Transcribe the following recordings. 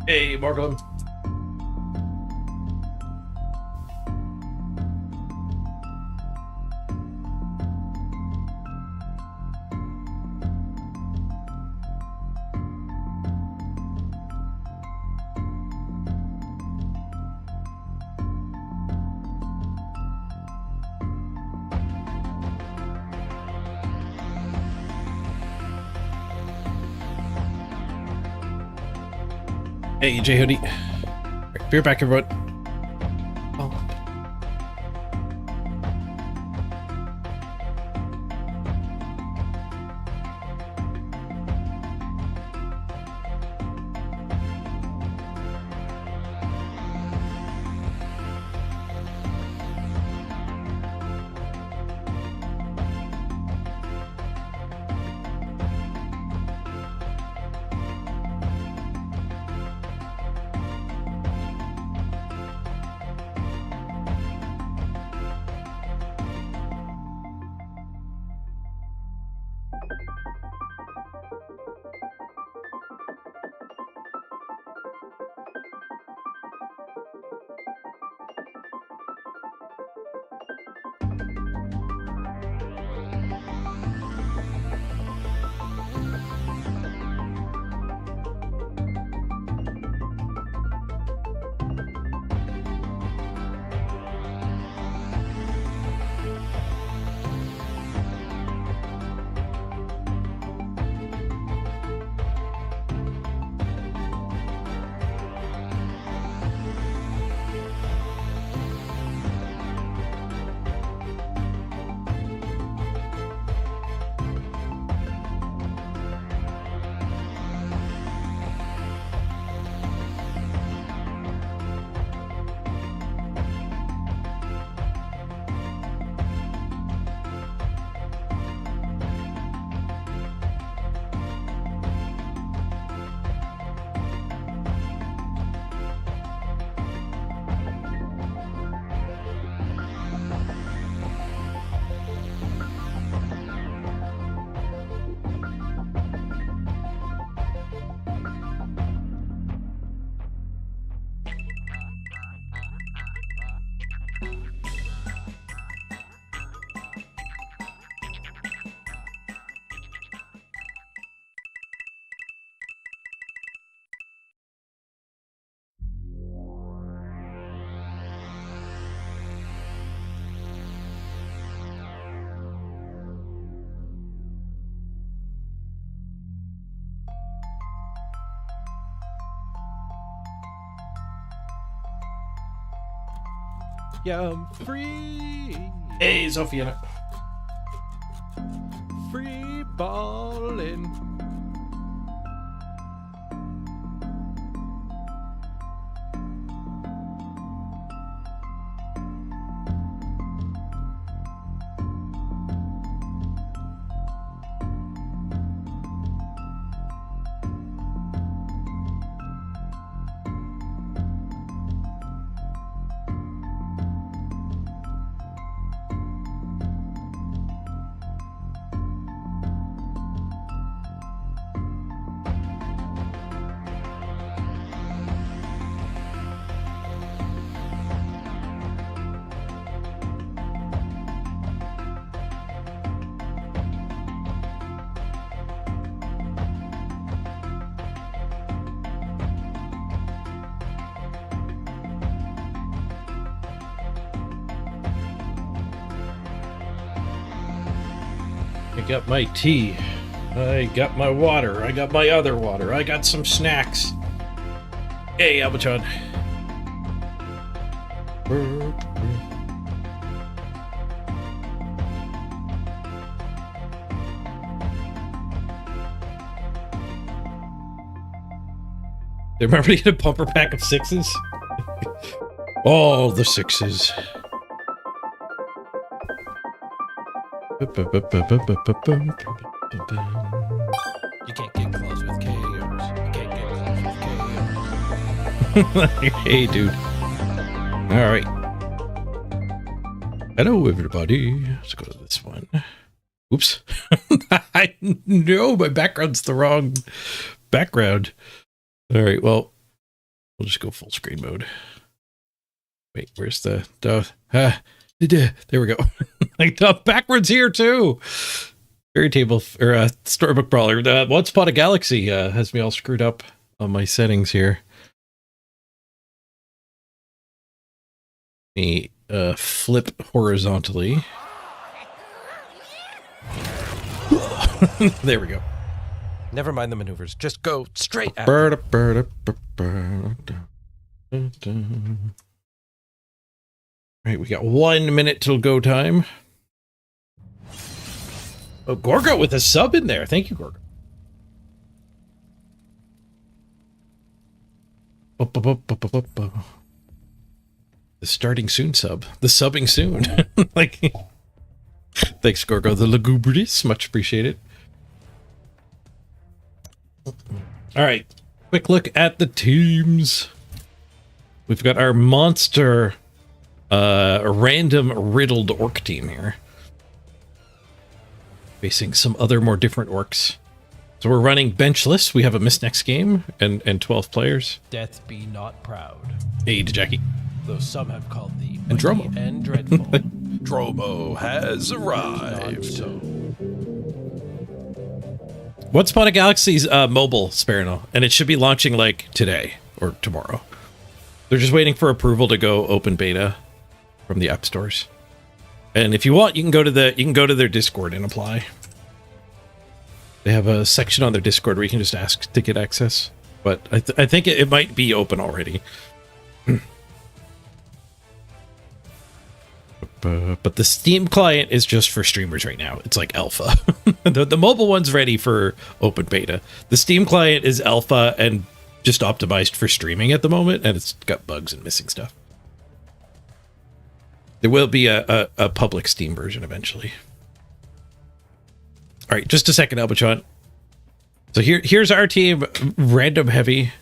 Hey, Morgan. Hey, J Hoodie. Right, be right back, everyone. Oh. Yeah, I'm free. Hey, Sophia. Free ballin'. I got my tea. I got my water. I got my other water. I got some snacks. Hey, Albatron. Remember to get a bumper pack of sixes? All the sixes. You can't get close with KOs. You can't get close with KOs. Hey, dude. All right. Hello, everybody. Let's go to this one. Oops. I know my background's the wrong background. All right. Well, We'll just go full screen mode. Wait, where's there we go. Like backwards here too. Fairy table or storybook brawler. One Spot of Galaxy has me all screwed up on my settings here. Me flip horizontally. There we go. Never mind the maneuvers. Just go straight at Right, we got 1 minute till go time. Oh, Gorgo with a sub in there. Thank you, Gorgo. The starting soon sub. The subbing soon. Like, thanks, Gorgo. The lugubrious. Much appreciated. All right. Quick look at the teams. We've got our monster, random riddled orc team here. Facing some other more different orcs. So we're running benchless. We have a miss next game and 12 players. Death be not proud. Hey to Jackie. Though some have called thee And Dromo. mighty and dreadful. Dromo has arrived. So. One Spot of Galaxy's mobile Sparrow, and it should be launching like today or tomorrow. They're just waiting for approval to go open beta from the app stores. And if you want, you can go to their Discord and apply. They have a section on their Discord where you can just ask to get access. But I think it might be open already. But the Steam client is just for streamers right now. It's like alpha. The mobile one's ready for open beta. The Steam client is alpha and just optimized for streaming at the moment, and it's got bugs and missing stuff. There will be a public Steam version eventually. All right, just a second, Albachon. So here's our team, random heavy.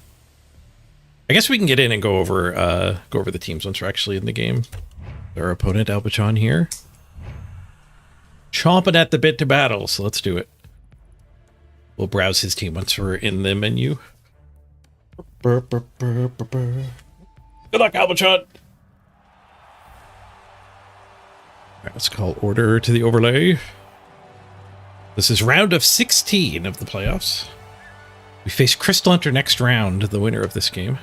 I guess we can get in and go over the teams once we're actually in the game. Our opponent, Albachon, here. Chomping at the bit to battle, so let's do it. We'll browse his team once we're in the menu. Good luck, Albachon! Alright, let's call order to the overlay. This is round of 16 of the playoffs. We face Crystal Hunter next round, the winner of this game.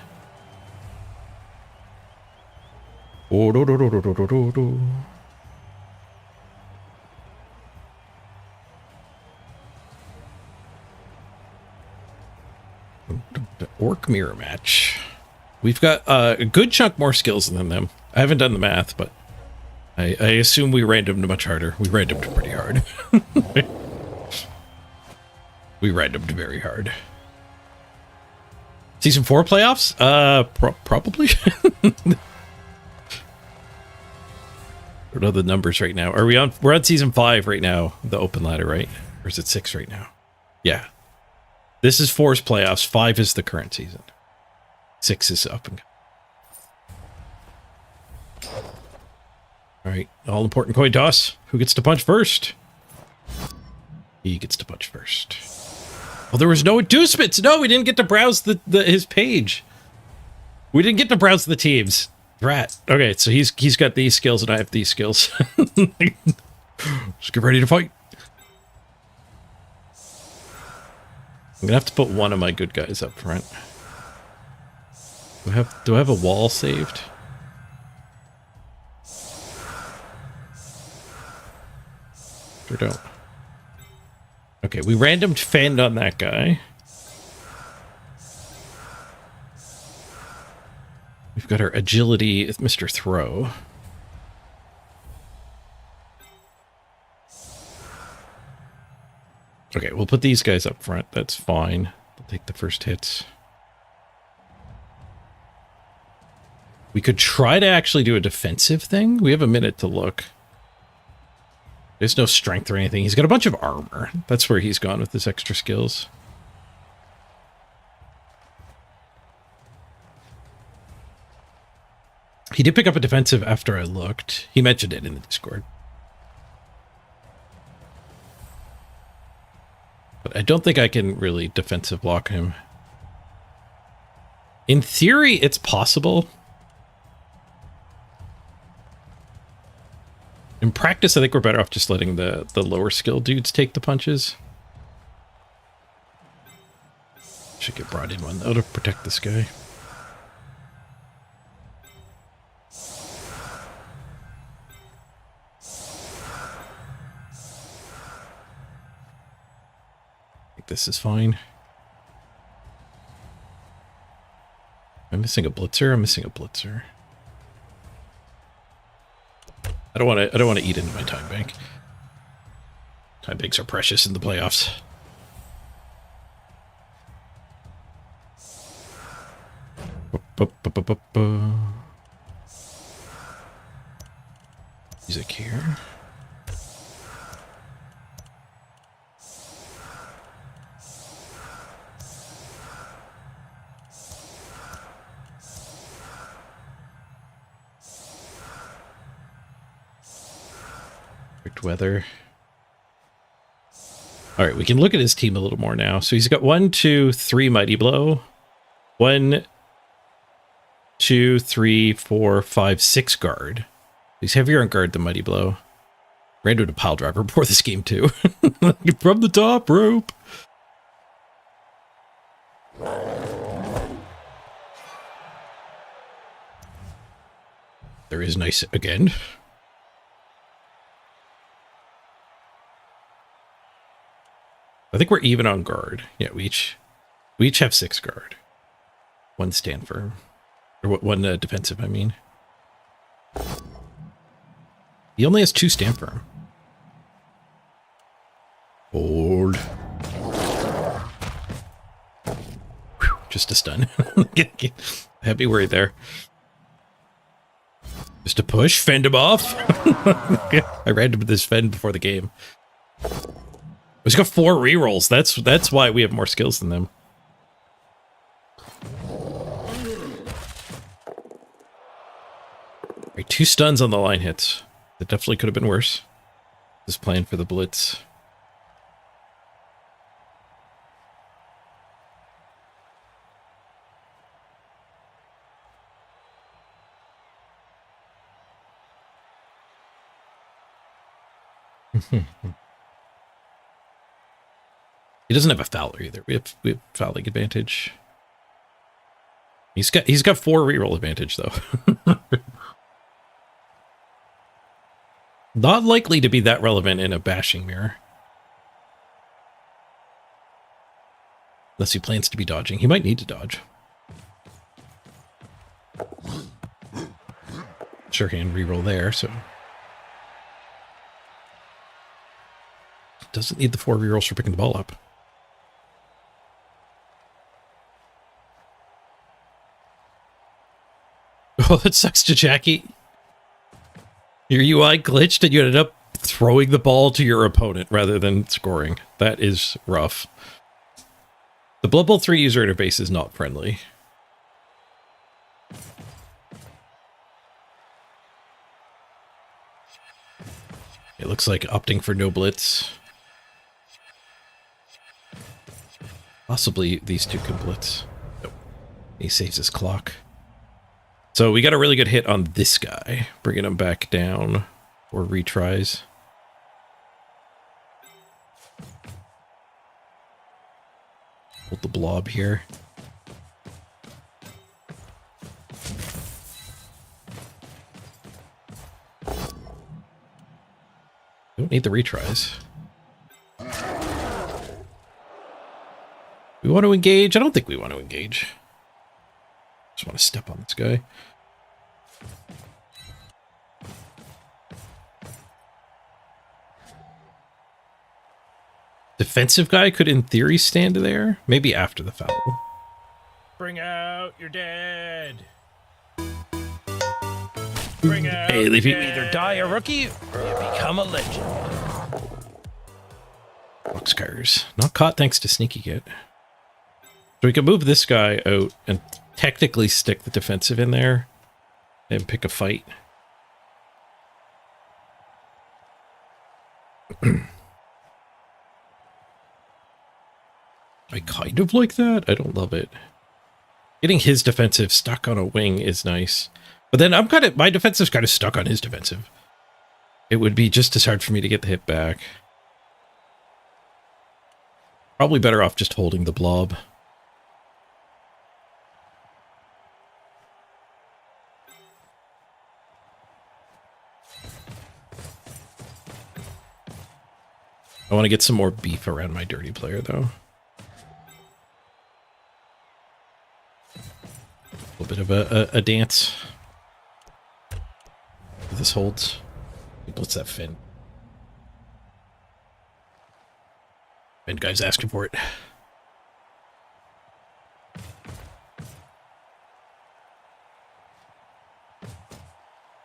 Oh, do, do, do, do, do, do, do. The Orc mirror match. We've got a good chunk more skills than them. I haven't done the math, but I assume we randomed much harder. We randomed pretty hard. We randomed very hard. Season 4 playoffs? Probably. I don't know the numbers right now. Are we on? We're on season 5 right now, the open ladder, right? Or is it 6 right now? Yeah. This is 4's playoffs. 5 is the current season. 6 is up and. All right, all important coin toss. Who gets to punch first? He gets to punch first. Well, there was no inducements. No, we didn't get to browse his page. We didn't get to browse the teams. Rat. Okay, so he's got these skills and I have these skills. Just get ready to fight. I'm gonna have to put one of my good guys up front. Do I have a wall saved? Sure don't. Okay, we randomed fend on that guy. We've got our agility with Mr. Throw. Okay, we'll put these guys up front. That's fine. They'll take the first hits. We could try to actually do a defensive thing. We have a minute to look. There's no strength or anything. He's got a bunch of armor. That's where he's gone with his extra skills. He did pick up a defensive after I looked. He mentioned it in the Discord. But I don't think I can really defensive block him. In theory, it's possible. In practice, I think we're better off just letting the lower skill dudes take the punches. Should get brought in one though to protect this guy. I think this is fine. Am I missing a blitzer? I'm missing a blitzer. I don't want to eat into my time bank. Time banks are precious in the playoffs. Music here. Perfect weather. All right, we can look at his team a little more now. So he's got 1, 2, 3 Mighty Blow. 1, 2, 3, 4, 5, 6 guard. He's heavier on guard than Mighty Blow. Ran into a pile driver before this game too. From the top rope. There is nice again. I think we're even on guard. Yeah, we each have 6 guard. 1 stand firm. Or 1 defensive, I mean. He only has 2 stand firm. Hold. Whew, just a stun. Happy worried there. Just a push, fend him off. I ran into this fend before the game. He's got 4 rerolls. That's why we have more skills than them. Right, 2 stuns on the line hits. That definitely could have been worse. Just playing for the blitz. He doesn't have a Fowler either. We have fouling advantage. He's got 4 reroll advantage though. Not likely to be that relevant in a bashing mirror. Unless he plans to be dodging. He might need to dodge. Sure hand reroll there, so. Doesn't need the 4 rerolls for picking the ball up. Oh, that sucks to Jackie. Your UI glitched and you ended up throwing the ball to your opponent rather than scoring. That is rough. The Blood Bowl 3 user interface is not friendly. It looks like opting for no blitz. Possibly these 2 can blitz. Nope. He saves his clock. So we got a really good hit on this guy, bringing him back down for retries. Hold the blob here. Don't need the retries. We want to engage? I don't think we want to engage. Just want to step on this guy. Defensive guy could, in theory, stand there. Maybe after the foul. Bring out your dead. Bring out Hey, Leafy. you either die a rookie or you become a legend. Boxcars. Not caught thanks to Sneaky Git. So we can move this guy out and technically stick the defensive in there and pick a fight. I kind of like that. I don't love it. Getting his defensive stuck on a wing is nice. But then my defensive's kind of stuck on his defensive. It would be just as hard for me to get the hit back. Probably better off just holding the blob. I want to get some more beef around my dirty player, though. A little bit of a dance. If this holds. What's that Finn? Finn guy's asking for it.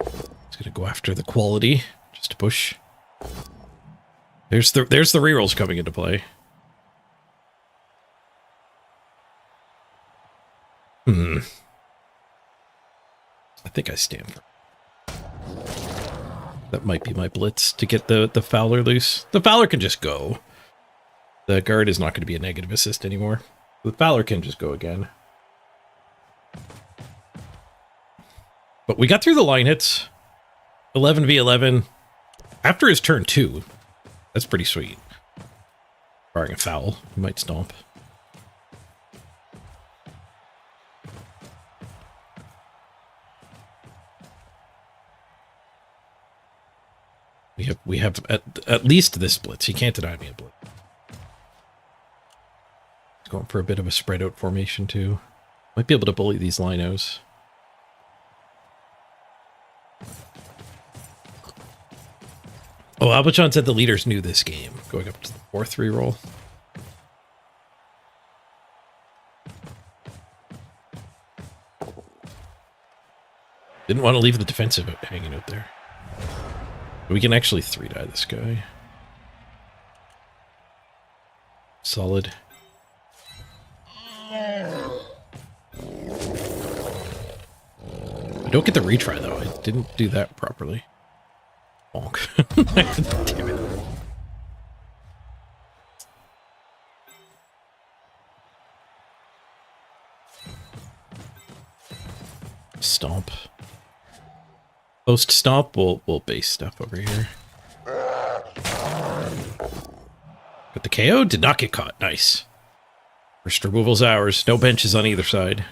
He's gonna go after the quality just to push. There's the rerolls coming into play. I think I stand for. That might be my blitz to get the Fowler loose. The Fowler can just go. The guard is not going to be a negative assist anymore. The Fowler can just go again. But we got through the line hits. 11v11. After his turn 2. That's pretty sweet. Barring a foul, he might stomp. We have at least this blitz. He can't deny me a blitz. He's going for a bit of a spread out formation too. Might be able to bully these linos. Oh, Albachon said the leaders knew this game. Going up to the 4-3 roll. Didn't want to leave the defensive hanging out there. We can actually 3-die this guy. Solid. I don't get the retry though. I didn't do that properly. Bonk. Damn it. Stomp. Post stomp, we'll base stuff over here. But the KO did not get caught. Nice. First removal's ours. No benches on either side.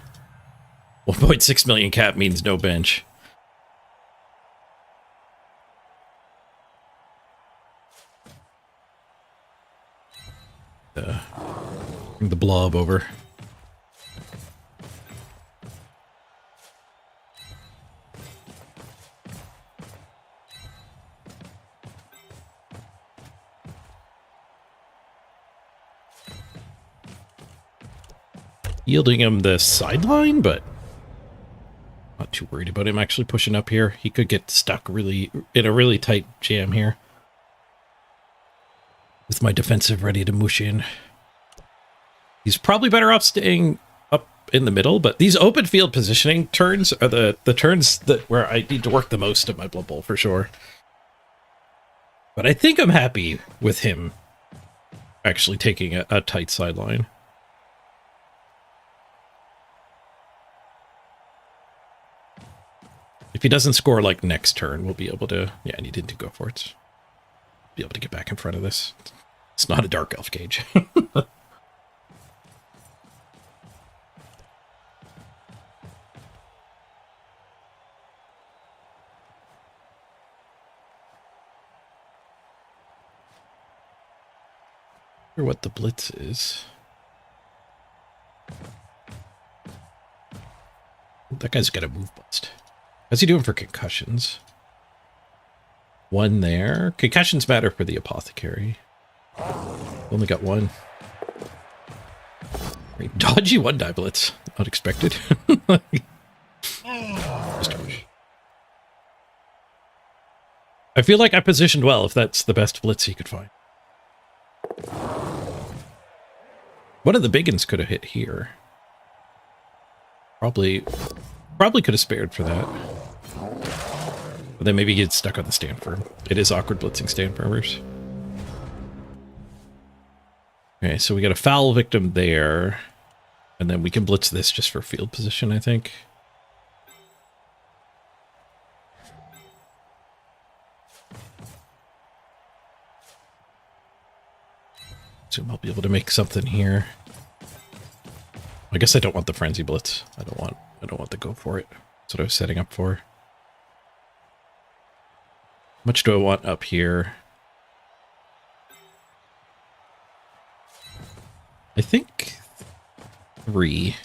1.6 million cap means no bench. Bring the blob over. Yielding him the sideline, but not too worried about him actually pushing up here. He could get stuck really in a really tight jam here. With my defensive ready to mush in. He's probably better off staying up in the middle, but these open field positioning turns are the turns where I need to work the most of my Blood Bowl for sure. But I think I'm happy with him actually taking a tight sideline. If he doesn't score like next turn, we'll be able to... Yeah, and he didn't go for it. Be able to get back in front of this. It's not a Dark Elf cage. I wonder what the blitz is. That guy's got a move bust. How's he doing for concussions? One there. Concussions matter for the apothecary. Only got one. Dodgy one die blitz. Unexpected. Just a push. I feel like I positioned well if that's the best blitz he could find. One of the big ones could have hit here. Probably could have spared for that. But then maybe he'd stuck on the stand firm. It is awkward blitzing stand firmers. Okay, so we got a foul victim there. And then we can blitz this just for field position, I think. Assume I'll be able to make something here. I guess I don't want the frenzy blitz. I don't want to go for it. That's what I was setting up for. How much do I want up here? I think 3.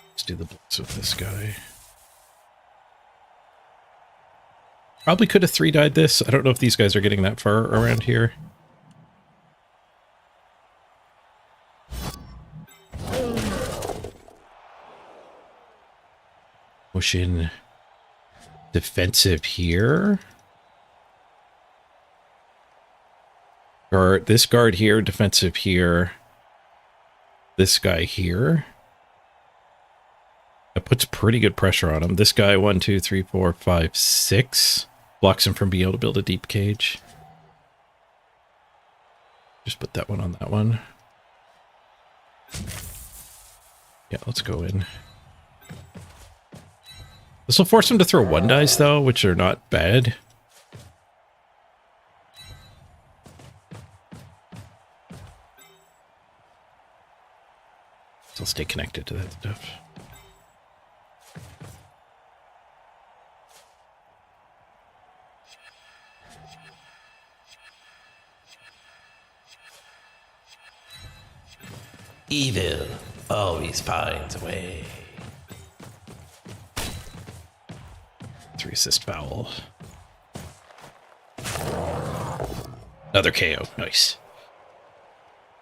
Let's do the blitz with this guy. Probably could have 3-died this. I don't know if these guys are getting that far around here. Push in defensive here. Or this guard here, defensive here. This guy here. That puts pretty good pressure on him. This guy, 1, 2, 3, 4, 5, 6. Blocks him from being able to build a deep cage. Just put that one on that one. Yeah, let's go in. This will force him to throw 1-dice, though, which are not bad. So I'll stay connected to that stuff. Evil always finds a way. 3 assist foul. Another KO. Nice.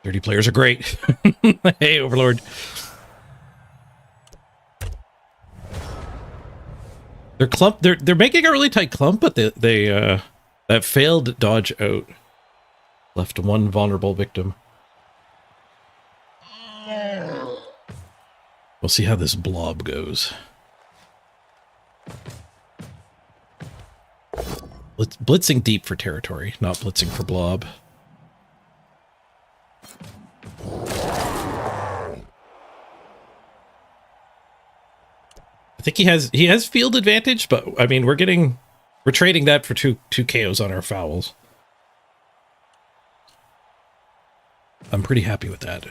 30 players are great. Hey, Overlord. They're clump. They're making a really tight clump, but they that failed dodge out left 1 vulnerable victim. We'll see how this blob goes. Blitzing deep for territory, not blitzing for blob. I think he has field advantage, but I mean we're trading that for two KOs on our fouls. I'm pretty happy with that.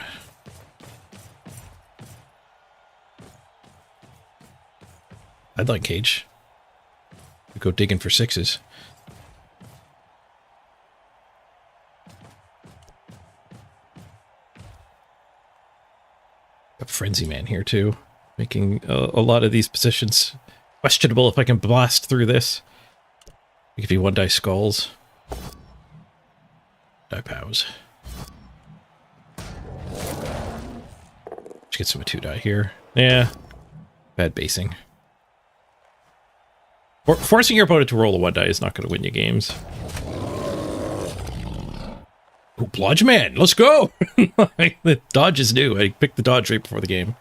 I'd like cage. We go digging for 6s. Got Frenzy Man here too, making a lot of these positions questionable if I can blast through this. If he 1-die skulls. Die pows. Let's get some 2-die here. Yeah. Bad basing. Forcing your opponent to roll a 1-die is not going to win you games. Oh, Blodge Man, let's go! The dodge is new. I picked the dodge right before the game.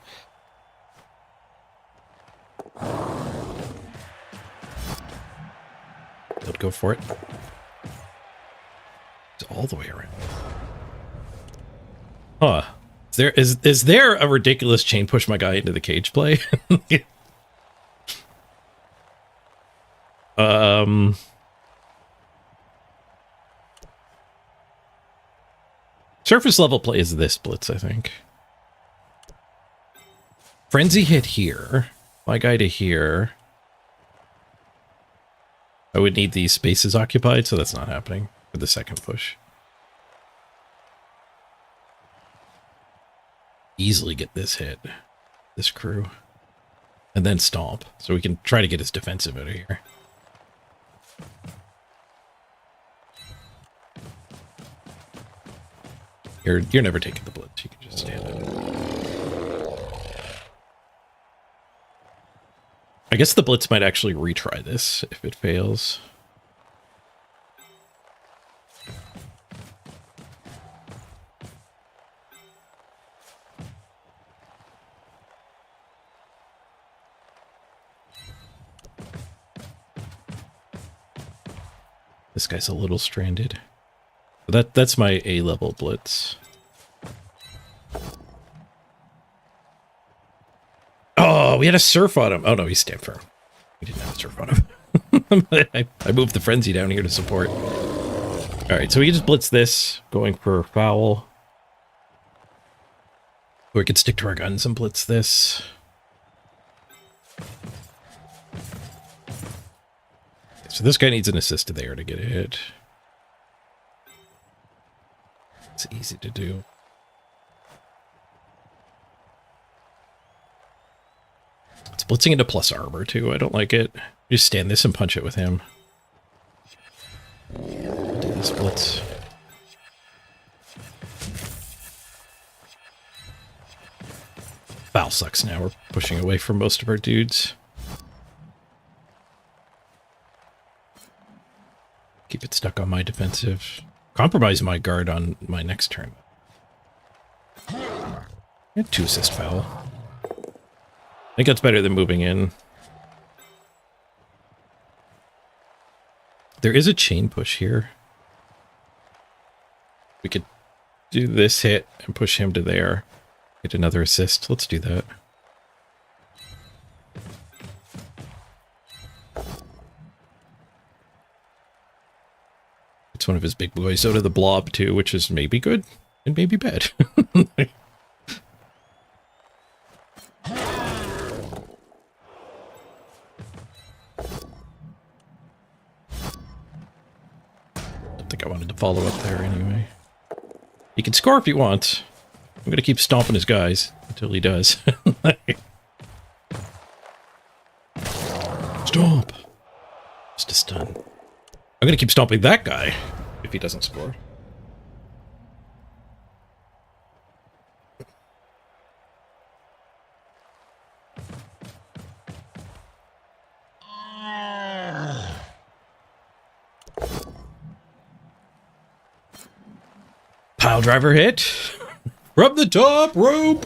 Don't go for it. It's all the way around. Huh. Is there a ridiculous chain push my guy into the cage play? Surface level play is this blitz, I think. Frenzy hit here. My guy to here. I would need these spaces occupied, so that's not happening for the second push. Easily get this hit. This crew. And then stomp. So we can try to get his defensive out of here. You're never taking the blitz. You can just stand it. I guess the blitz might actually retry this if it fails. This guy's a little stranded. That's my A-level blitz. Oh, we had a surf on him. Oh no, he's stand firm. We didn't have a surf on him. I moved the frenzy down here to support. Alright, so we can just blitz this, going for foul. Or we could stick to our guns and blitz this. So this guy needs an assist there to get a hit. It's easy to do. It's blitzing into plus armor too. I don't like it. Just stand this and punch it with him. Do this blitz. Foul sucks now. We're pushing away from most of our dudes. Keep it stuck on my defensive. Compromise my guard on my next turn. And 2 assist foul. I think that's better than moving in. There is a chain push here. We could do this hit and push him to there. Get another assist. Let's do that. It's one of his big boys out of the blob too, which is maybe good and maybe bad. Don't think I wanted to follow up there anyway. He can score if he wants. I'm gonna keep stomping his guys until he does. Stomp! Just a stun. I'm gonna keep stomping that guy if he doesn't score. Pile driver hit. From the top rope.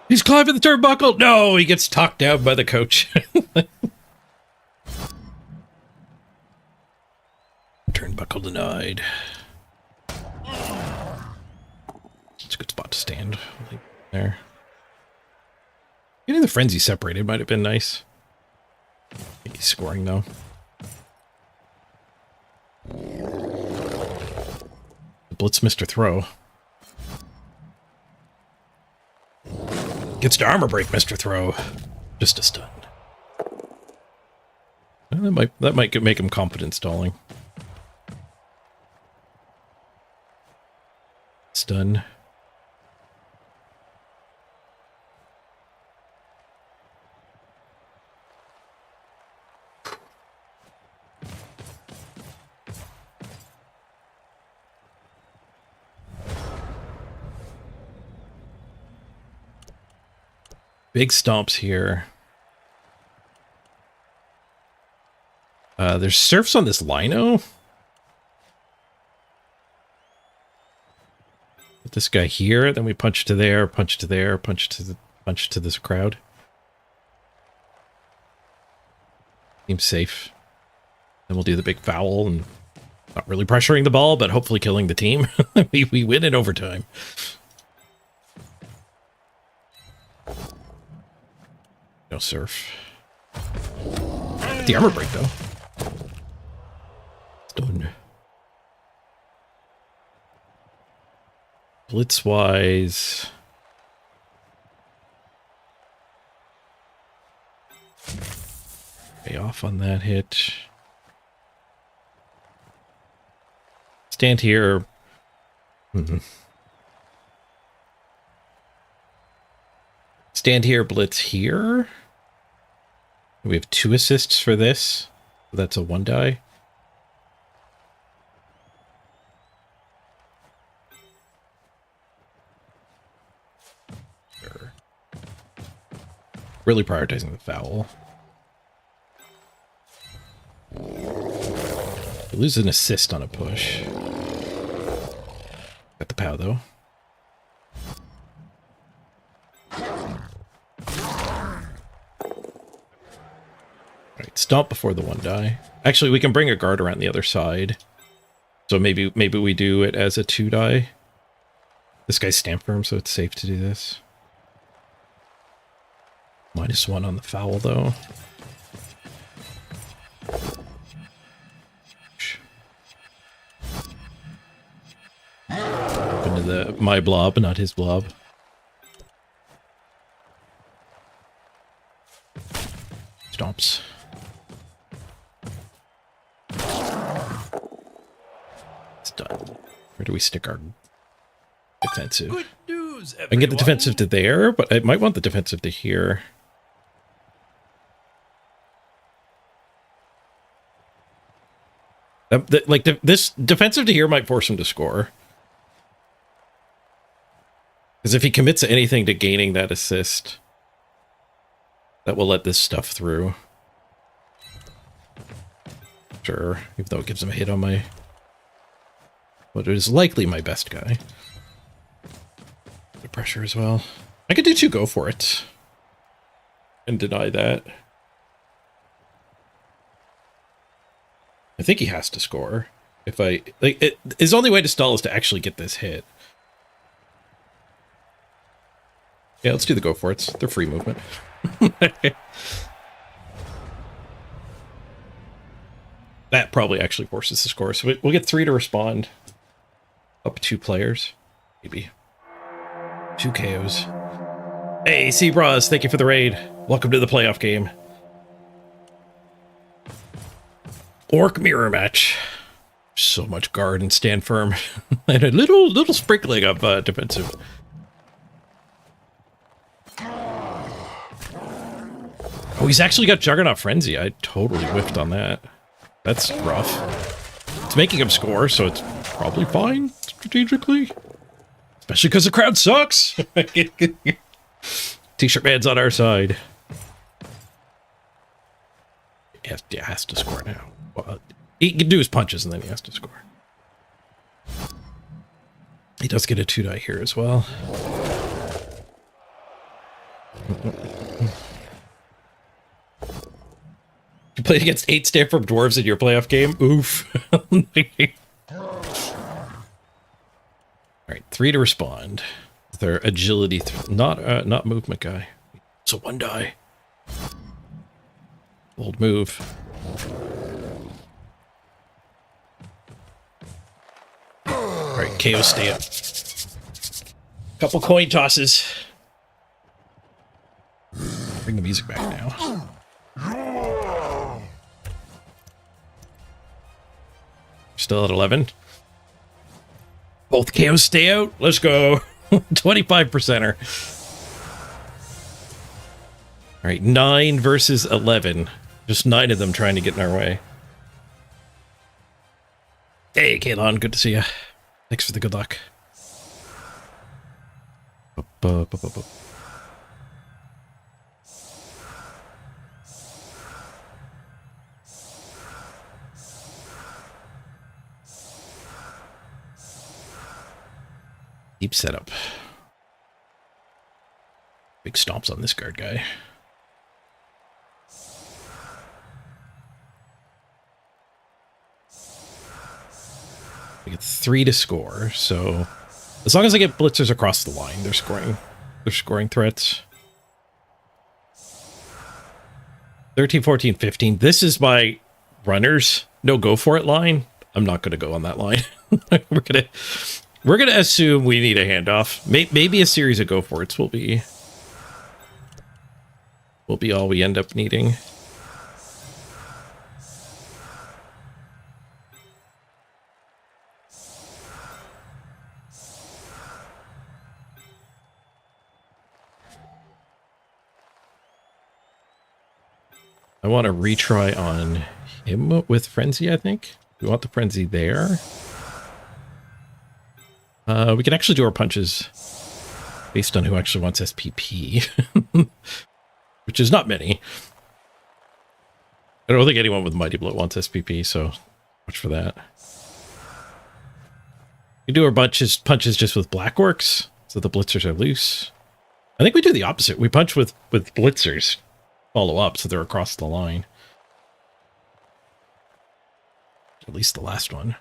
He's climbing the turnbuckle. No, he gets talked down by the coach. Turnbuckle denied. It's a good spot to stand. Like there. Getting the frenzy separated might have been nice. I think he's scoring though. The blitz Mr. Throw. Gets to armor break Mr. Throw. Just a stun. Well, that might make him confident stalling. Stun. Big stomps here. There's surfs on this lino. Put this guy here, then we punch to there, punch to there, punch to this crowd. Seems safe. Then we'll do the big foul and not really pressuring the ball, but hopefully killing the team. we win in overtime. No surf. The armor break though. Stun. Blitz wise. Pay off on that hit. Stand here. Stand here, blitz here. We have 2 assists for this. That's a 1 die. Sure. Really prioritizing the foul. We lose an assist on a push. Got the POW though. Right. Right, stomp before the 1 die. Actually, we can bring a guard around the other side. So maybe we do it as a 2 die. This guy's stamp firm, so it's safe to do this. -1 on the foul, though. Open to my blob, not his blob. Stomps. It's done. Where do we stick our defensive? Good news, everyone. I can get the defensive to there, but I might want the defensive to here. This defensive to here might force him to score. Because if he commits anything to gaining that assist, that will let this stuff through. Sure, even though it gives him a hit on my... what is likely my best guy. The pressure as well. I could do 2 go for it. And deny that. I think he has to score. If I... like, his only way to stall is to actually get this hit. Yeah, let's do the go for it. They're free movement. That probably actually forces the score. So we'll get 3 to respond. Up 2 players. Maybe. 2 KOs. Hey, C-Bras, thank you for the raid. Welcome to the playoff game. Orc mirror match. So much guard and stand firm. And a little sprinkling of defensive. Oh, he's actually got Juggernaut Frenzy. I totally whiffed on that. That's rough. It's making him score, so it's probably fine, strategically. Especially because the crowd sucks. T-shirt man's on our side. He has to score now. Well, he can do his punches, and then he has to score. He does get a 2 die here as well. You played against 8 stand-firm dwarves in your playoff game? Oof. Alright, 3 to respond. Their agility, not movement guy. So 1 die. Bold move. Alright, KO stay up. Couple coin tosses. Bring the music back now. Still at 11. Both KOs stay out. Let's go. 25%er. All right, 9 versus 11. Just 9 of them trying to get in our way. Hey, Kalon, good to see you. Thanks for the good luck. Deep setup. Big stomps on this guard guy. We get 3 to score, so as long as I get blitzers across the line, they're scoring threats. 13, 14, 15. This is my runners no go for it line. I'm not going to go on that line. We're gonna assume we need a handoff. Maybe a series of go for it's will be all we end up needing. I want to retry on him with Frenzy, I think. We want the Frenzy there. We can actually do our punches based on who actually wants SPP. Which is not many. I don't think anyone with Mighty Blow wants SPP, so much for that. We do our punches just with Black Orcs, so the blitzers are loose. I think we do the opposite. We punch with blitzers, follow up, so they're across the line. At least the last one.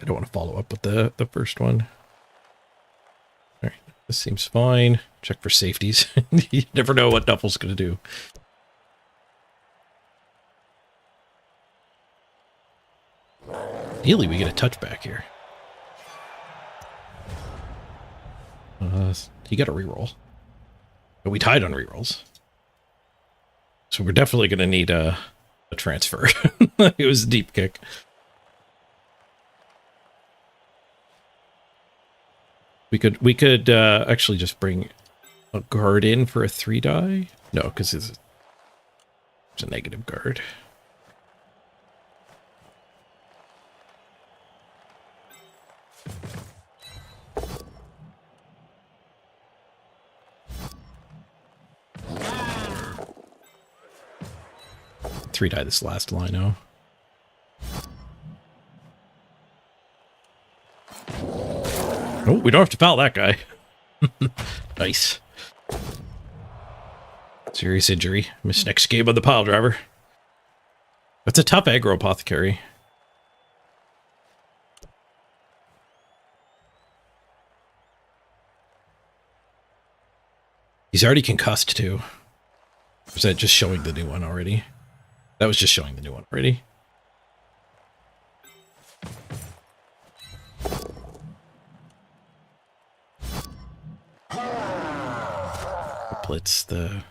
I don't want to follow up with the first one. All right, this seems fine. Check for safeties. You never know what Duffel's going to do. Ideally, we get a touchback here. He got a reroll. But we tied on rerolls. So we're definitely going to need a transfer. It was a deep kick. We could actually just bring a guard in for a 3-die. No, because it's a negative guard. Three-die this last lino. Oh, we don't have to foul that guy. Nice. Serious injury. Missed next game on the pile driver. That's a tough aggro apothecary. He's already concussed too. Or is that just showing the new one already? That was just showing the new one already. Blitz the...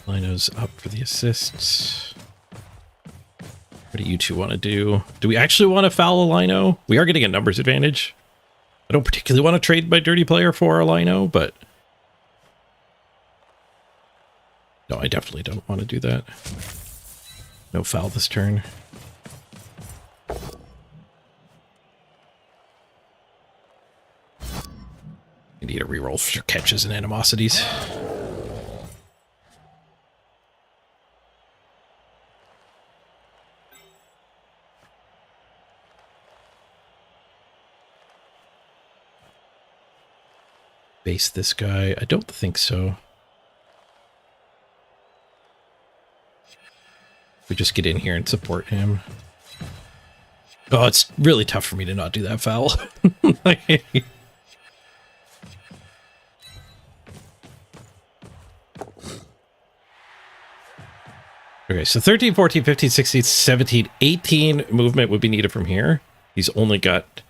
Lino's up for the assists. What do you two want to do? Do we actually want to foul a Lino? We are getting a numbers advantage. I don't particularly want to trade my dirty player for a Lino, but... No, I definitely don't want to do that. No foul this turn. You need a reroll for your catches and animosities. Base this guy. I don't think so. We just get in here and support him. Oh, it's really tough for me to not do that foul. Okay, so 13, 14, 15, 16, 17, 18 movement would be needed from here. He's only got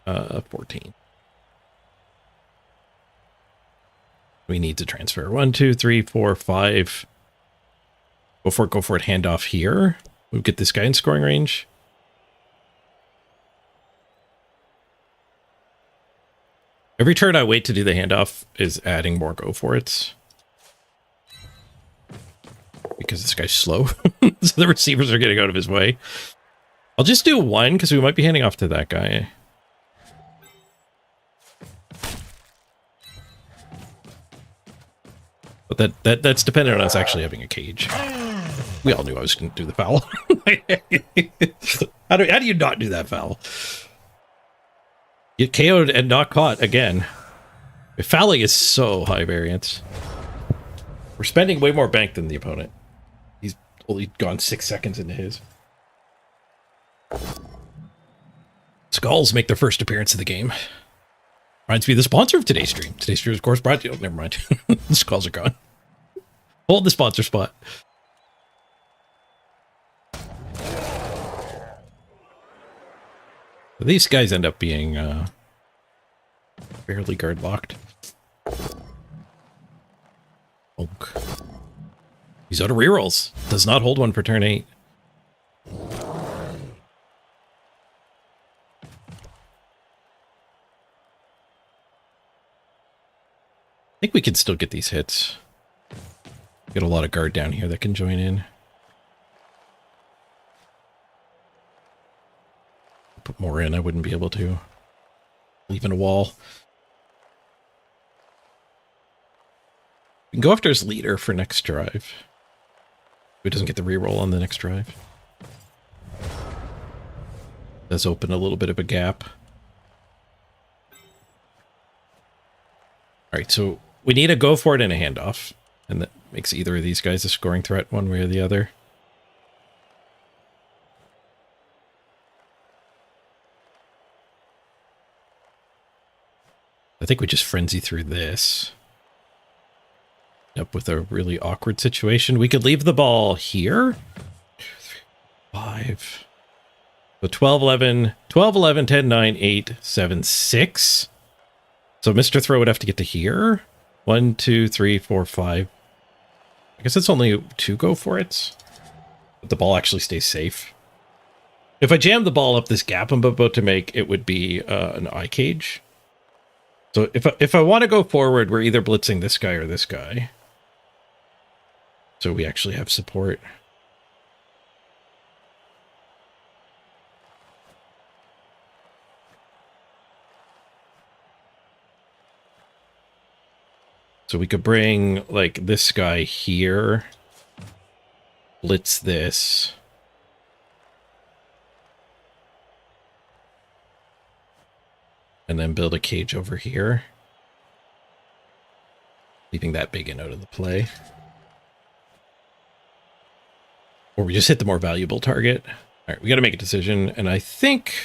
14. We need to transfer. 1, 2, 3, 4, 5. Go for it, handoff here. We'll get this guy in scoring range. Every turn I wait to do the handoff is adding more go for it. Because this guy's slow. So the receivers are getting out of his way. I'll just do one because we might be handing off to that guy. But that's dependent on us actually having a cage. We all knew I was going to do the foul. How do you not do that foul? Get KO'd and not caught again. Fouling is so high variance. We're spending way more bank than the opponent. He's only gone 6 seconds into his. Skulls make their first appearance of the game. Reminds me of the sponsor of today's stream. Today's stream is, of course, brought to you. Oh, never mind. The skulls are gone. Hold the sponsor spot. These guys end up being barely guard locked. Oak. He's out of rerolls. Does not hold one for turn 8. I think we can still get these hits. Get a lot of guard down here that can join in. Put more in, I wouldn't be able to. Leaving a wall. We can go after his leader for next drive. It doesn't get the reroll on the next drive. Does open a little bit of a gap. All right, so we need a go for it and a handoff. And that makes either of these guys a scoring threat one way or the other. I think we just frenzy through this. Up with a really awkward situation. We could leave the ball here. 2, 3, 5. So 12, 11, 12, 11, 10, 9, 8, 7, 6. So Mr. Throw would have to get to here. 1, 2, 3, 4, 5. I guess it's only 2 go for it. But the ball actually stays safe. If I jam the ball up this gap I'm about to make, it would be an eye cage. So if I want to go forward, we're either blitzing this guy or this guy. So we actually have support. So we could bring, like, this guy here. Blitz this. And then build a cage over here. Leaving that big and out of the play. Or we just hit the more valuable target. All right, we got to make a decision. And I think...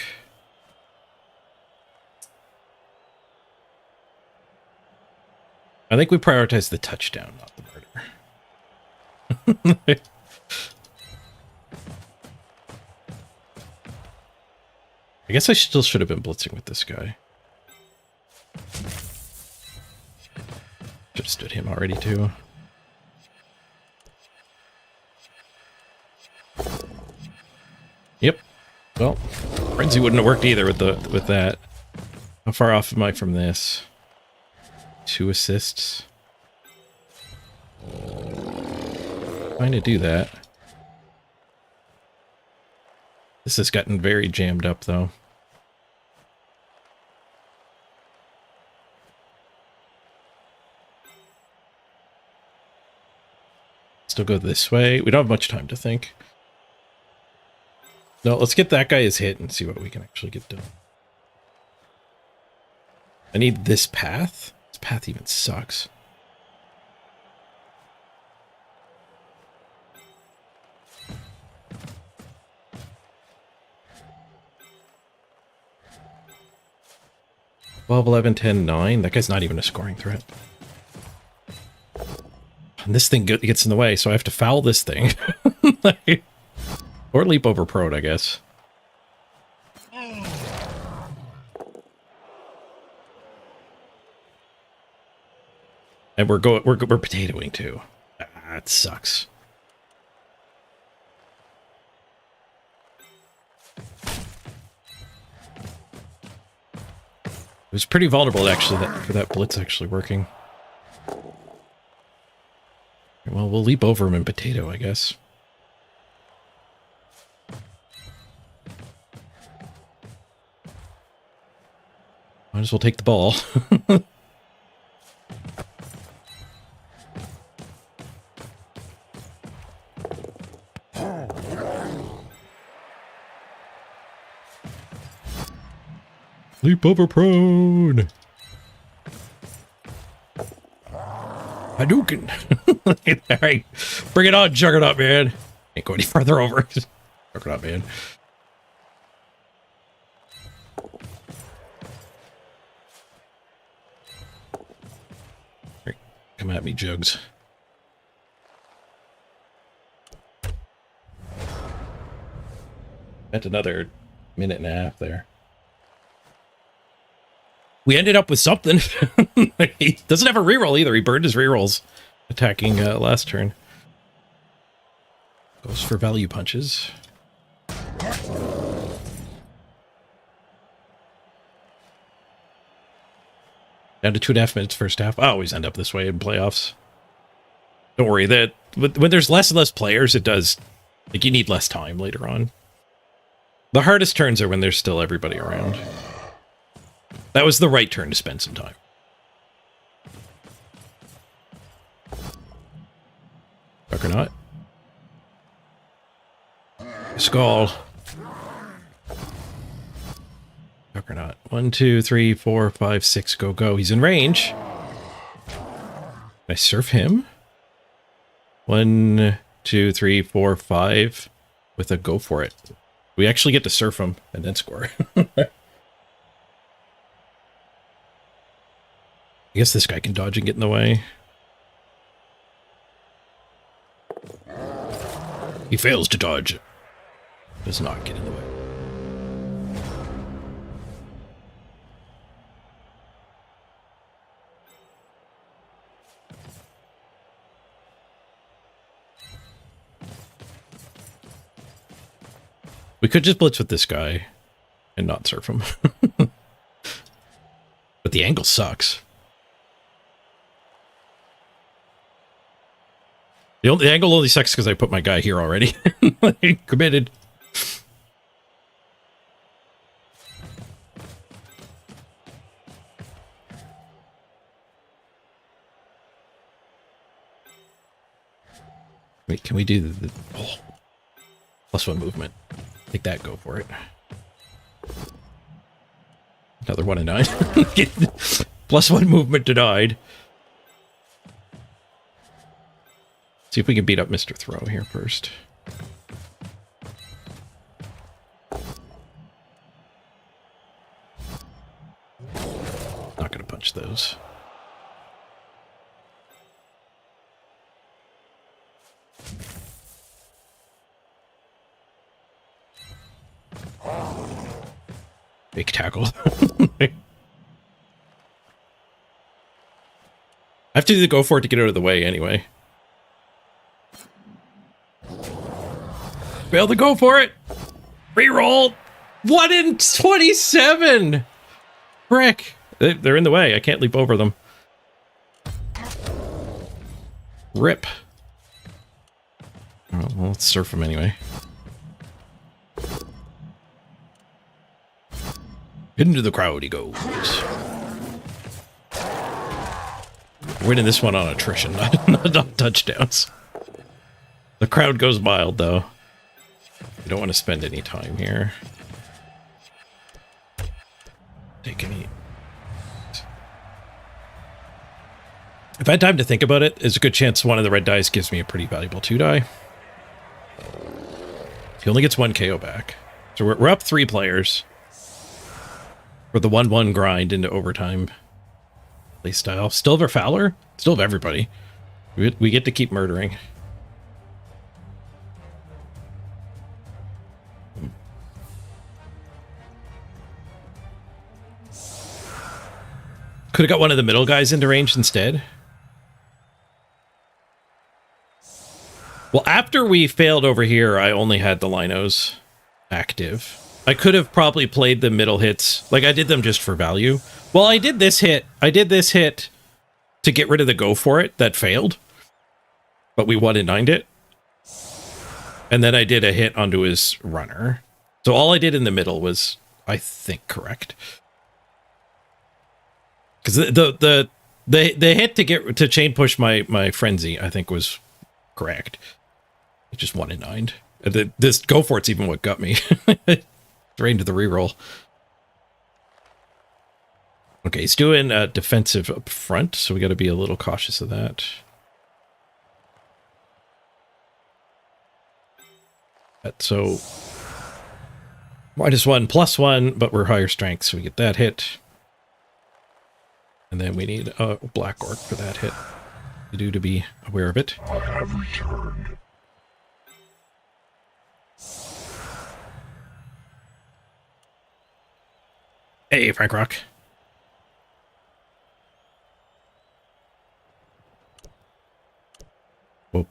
we prioritize the touchdown, not the murder. I guess I still should have been blitzing with this guy. Should have stood him already too. Yep. Well, frenzy wouldn't have worked either with that. How far off am I from this? 2 assists. Trying to do that. This has gotten very jammed up though. Still go this way. We don't have much time to think. No, let's get that guy his hit and see what we can actually get done. I need this path. This path even sucks. Twelve, 11, 10, 9. That guy's not even a scoring threat. And this thing gets in the way, so I have to foul this thing. Or leap over prone, I guess. And we're potatoing too. That sucks. It was pretty vulnerable actually for that blitz actually working. Well, we'll leap over him and potato, I guess. Might as well take the ball. Leap over prone. Hadouken. All right, bring it on, Juggernaut Man. Can't go any farther over. Juggernaut Man. Right, come at me, Jugs. That's another minute and a half there. We ended up with something. He doesn't have a reroll either. He burned his rerolls attacking last turn. Goes for value punches. Down to 2.5 minutes first half. I always end up this way in playoffs. Don't worry, that when there's less and less players, it does, like, you need less time later on. The hardest turns are when there's still everybody around. That was the right turn to spend some time. Juggernaut. Skull. Juggernaut. 1, 2, 3, 4, 5, 6. Go, go. He's in range. Can I surf him? 1, 2, 3, 4, 5. With a go for it. We actually get to surf him and then score. I guess this guy can dodge and get in the way. He fails to dodge. Does not get in the way. We could just blitz with this guy and not surf him. But the angle sucks. The angle only sucks because I put my guy here already. Committed. Wait, can we do the oh, +1 movement? Take that, go for it. Another 1 and 9. +1 movement denied. See if we can beat up Mr. Throw here first. Not gonna punch those. Big tackle. I have to either go for it to get out of the way anyway. Fail to go for it. Reroll. 1 in 27. Frick. They're in the way. I can't leap over them. Rip. Oh, well, let's surf them anyway. Into the crowd he goes. Winning this one on attrition, not on touchdowns. The crowd goes wild, though. You don't want to spend any time here. Take any... If I had time to think about it, there's a good chance one of the red dice gives me a pretty valuable 2 die. He only gets 1 KO back. So we're up 3 players. For the 1-1 grind into overtime play style. Still have our Fowler? Still have everybody. We get to keep murdering. Could have got one of the middle guys into range instead. Well, after we failed over here, I only had the Linos active. I could have probably played the middle hits. Like, I did them just for value. Well, I did this hit. I did this hit to get rid of the go for it that failed. But we 1 and 9'd it. And then I did a hit onto his runner. So all I did in the middle was, I think, correct. Because the hit to chain push my frenzy, I think, was correct. It just 1 and 9'd. This go for it's even what got me. Right into the reroll. Okay, he's doing defensive up front, so we got to be a little cautious of that. So -1, +1, but we're higher strength, so we get that hit. And then we need a black orc for that hit. We do to be aware of it. I have returned. Hey, Frank Rock. Yeah,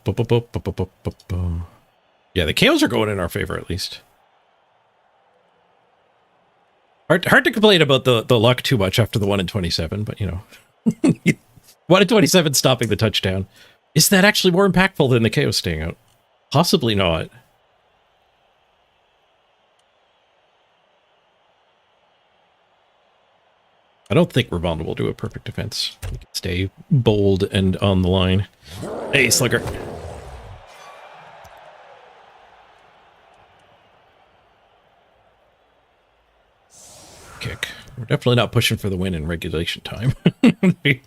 the KOs are going in our favor, at least. Hard to complain about the luck too much after the 1 in 27, but, you know. 1 in 27 stopping the touchdown. Is that actually more impactful than the KO staying out? Possibly not. I don't think Ravonda will do a perfect defense. We can stay bold and on the line. Hey, Slugger. kick. We're definitely not pushing for the win in regulation time. We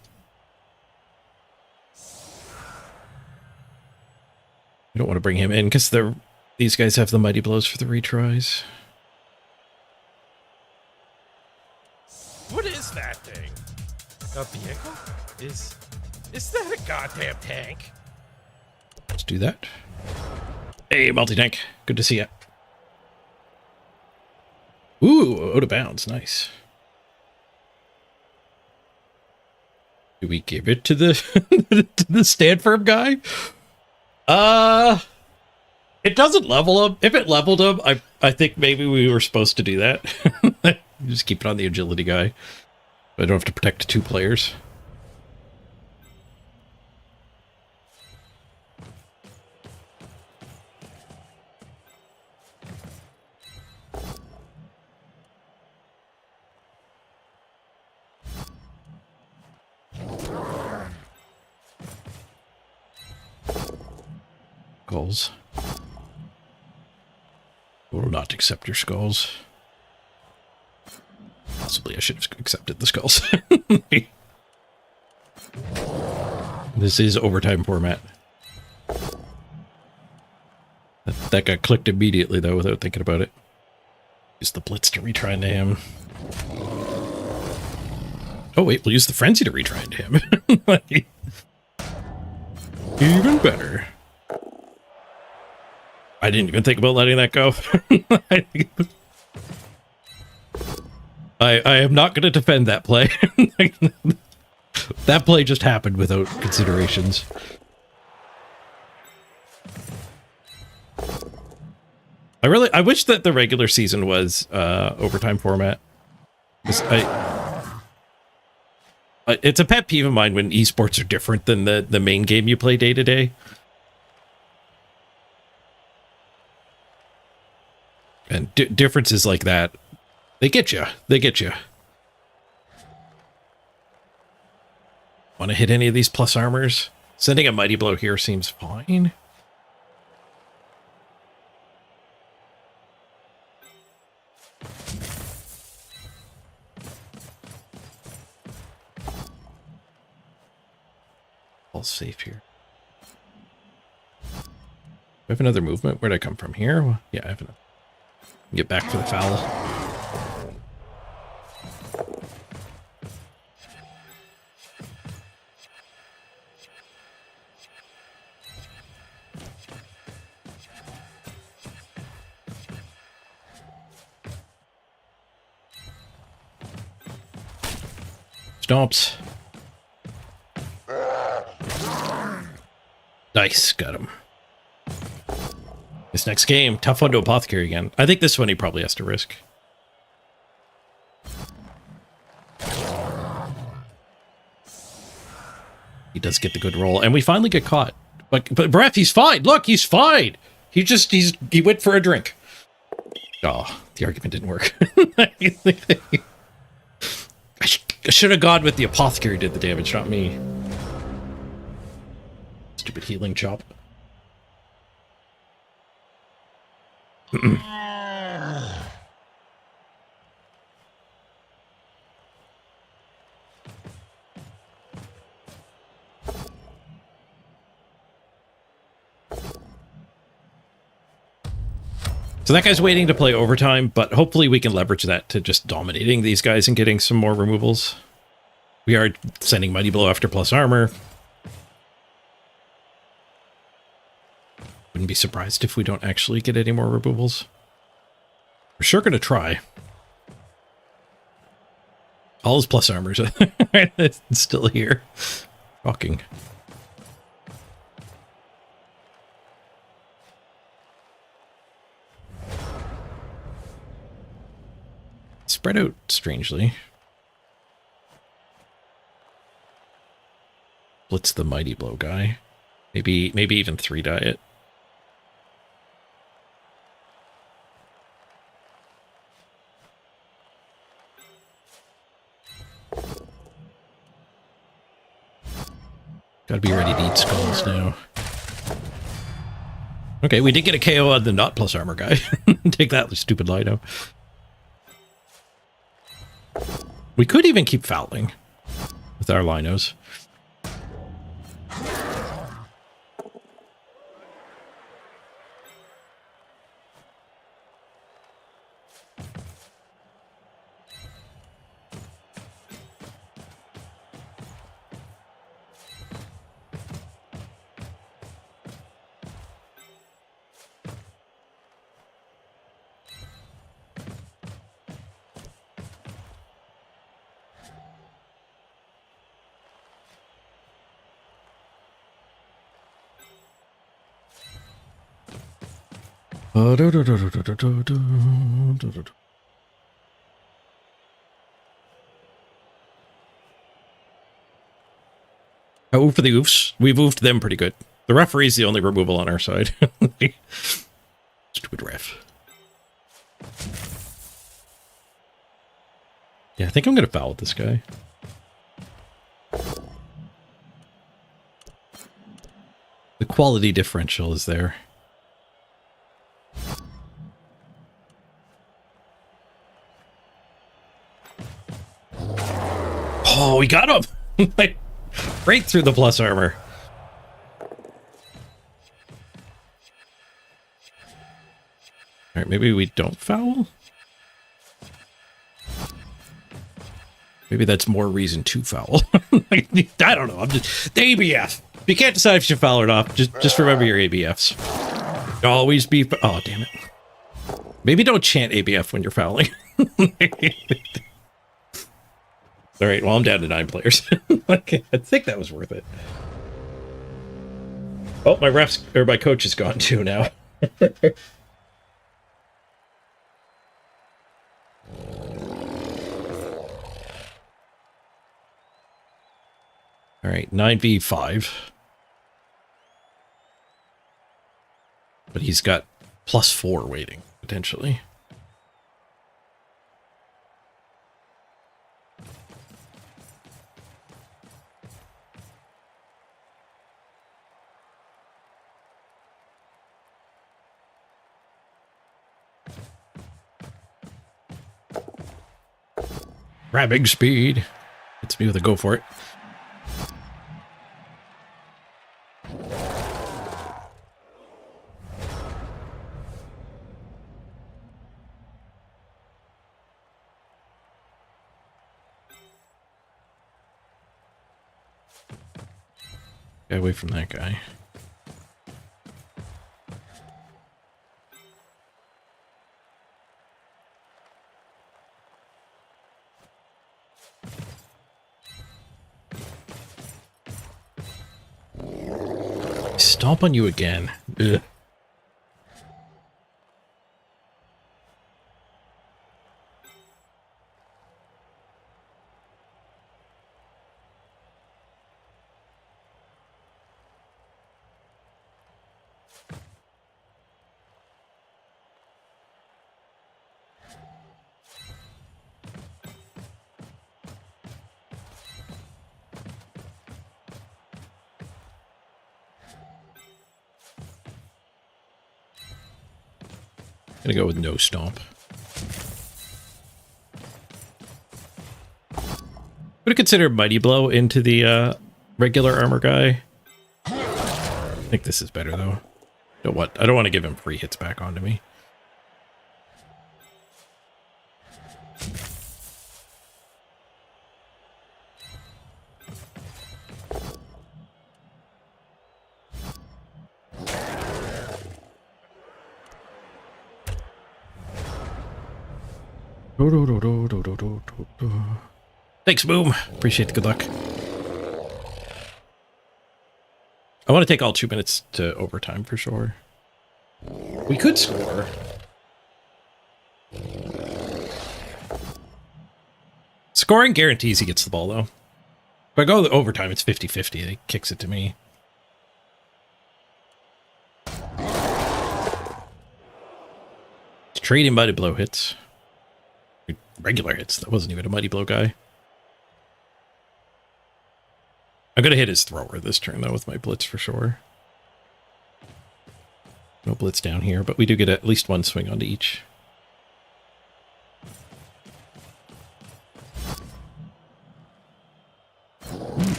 don't want to bring him in because these guys have the mighty blows for the retries. What is that thing? A vehicle? Is that a goddamn tank? Let's do that. Hey, multi-tank. Good to see ya. Ooh, out of bounds. Nice. Do we give it to the to the stand firm guy? It doesn't level him. If it leveled him, I think maybe we were supposed to do that. Just keep it on the agility guy. I don't have to protect 2 players. Skulls. Will not accept your skulls. Possibly I should have accepted the skulls. This is overtime format. That got clicked immediately though without thinking about it. Use the blitz to retry into him. Oh wait, we'll use the frenzy to retry into him. Even better. I didn't even think about letting that go. I am not going to defend that play. That play just happened without considerations. I wish that the regular season was overtime format. It's a pet peeve of mine when esports are different than the main game you play day to day. And differences like that, they get you. They get you. Want to hit any of these plus armors? Sending a mighty blow here seems fine. All safe here. Do I have another movement? Where'd I come from? Here? Yeah, I have enough. Get back for the foul. Stomps. Nice, got him. This next game, tough one to Apothecary again. I think this one he probably has to risk. He does get the good roll, and we finally get caught. But Breath, he's fine. Look, he's fine. He went for a drink. Oh, the argument didn't work. I should have gone with the Apothecary did the damage, not me. Stupid healing chop. So that guy's waiting to play overtime, but hopefully we can leverage that to just dominating these guys and getting some more removals. We are sending Mighty Blow after plus armor. Wouldn't be surprised if we don't actually get any more removals. We're sure going to try. All his plus armors it's still here. Fucking. Spread out strangely. Blitz the Mighty Blow guy. Maybe even 3-die it. Gotta be ready to eat skulls now. Okay, we did get a KO on the not plus armor guy. Take that, stupid Lido. We could even keep fouling with our linos. Oh, for the oofs. We've oofed them pretty good. The referee's the only removal on our side. Stupid ref. Yeah, I think I'm going to foul with this guy. The quality differential is there. Oh, we got him! Right through the plus armor. Alright, maybe we don't foul? Maybe that's more reason to foul. I don't know, I'm just... The ABF! If you can't decide if you should foul or not, just remember your ABFs. Always be... Oh, damn it. Maybe don't chant ABF when you're fouling. Alright, well, I'm down to 9 players. I think that was worth it. Oh, my refs, or my coach is gone too now. Alright, 9v5. But he's got +4 waiting, potentially. Grabbing speed. Hits me with a go for it. Get away from that guy. Stomp on you again. Ugh. Gonna go with no stomp. Would have considered Mighty Blow into the regular armor guy. I think this is better though. I don't want to give him free hits back onto me. Thanks, Boom. Appreciate the good luck. I want to take all 2 minutes to overtime for sure. We could score. Scoring guarantees he gets the ball, though. If I go to overtime, it's 50-50. He kicks it to me. Trading Mighty Blow hits. Regular hits. That wasn't even a Mighty Blow guy. I'm going to hit his thrower this turn, though, with my blitz for sure. No blitz down here, but we do get at least one swing onto each.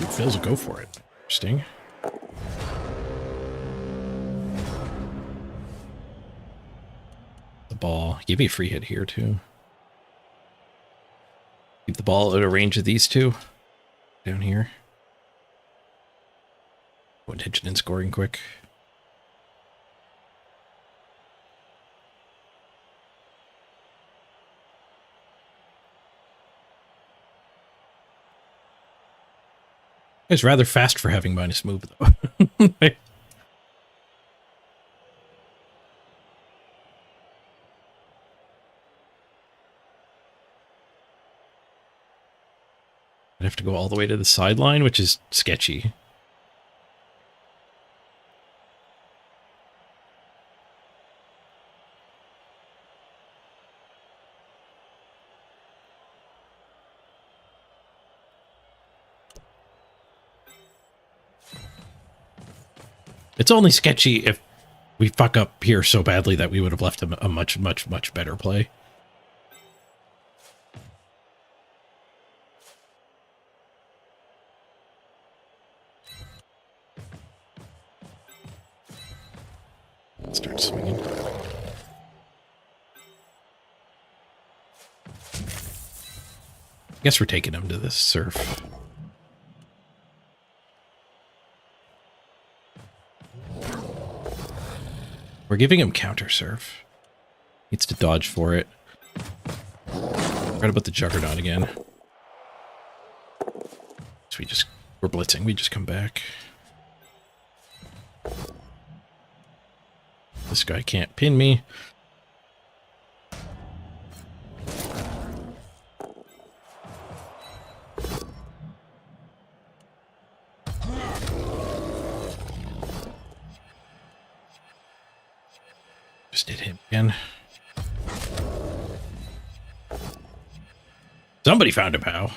Fails to go for it. Interesting. The ball. Give me a free hit here, too. Keep the ball at a range of these two. Down here. Attention and scoring quick. It's rather fast for having minus move, though. I'd have to go all the way to the sideline, which is sketchy. It's only sketchy if we fuck up here so badly that we would have left a much, much, much better play. Start swinging. I guess we're taking him to this surf. We're giving him counter surf. Needs to dodge for it. Forgot about the Juggernaut again. So we're blitzing. We just come back. This guy can't pin me. Just did him again. Somebody found a POW.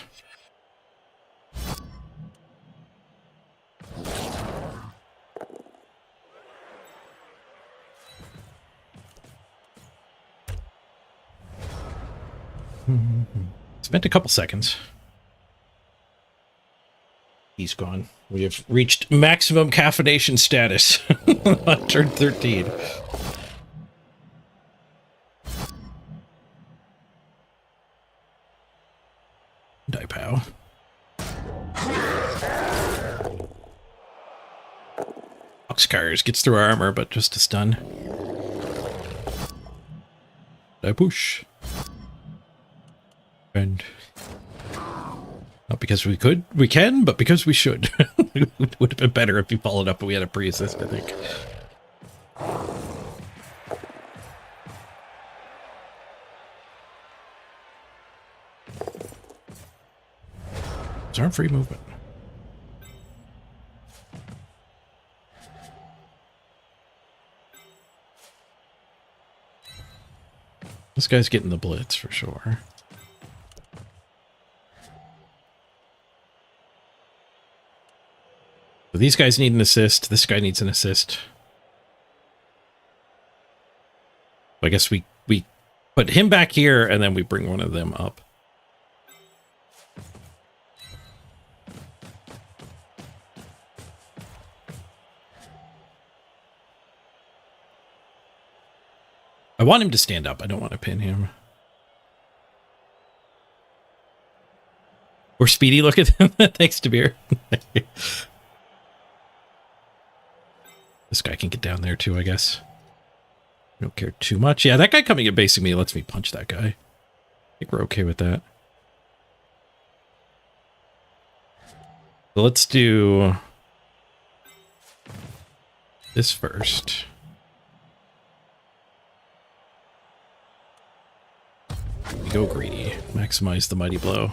Spent a couple seconds. He's gone. We have reached maximum caffeination status on turn 13. Die POW. Boxcars gets through our armor, but just a stun. Die push. And not because we can, but because we should. It would have been better if you followed up and we had a pre-assist, I think. It's arm free movement. This guy's getting the blitz for sure. So these guys need an assist. This guy needs an assist. I guess we put him back here and then we bring one of them up. I want him to stand up. I don't want to pin him. Or Speedy, look at him. Thanks, Tabir. This guy can get down there too, I guess. I don't care too much. Yeah, that guy coming and basing me lets me punch that guy. I think we're okay with that. So let's do this first. We go greedy. Maximize the mighty blow.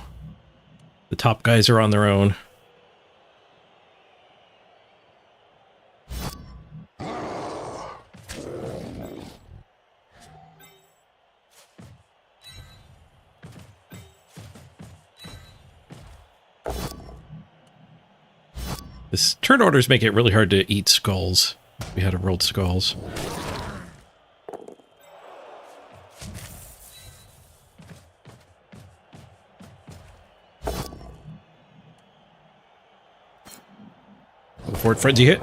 The top guys are on their own. This turn orders make it really hard to eat skulls. We had a rolled skulls. Forward frenzy hit.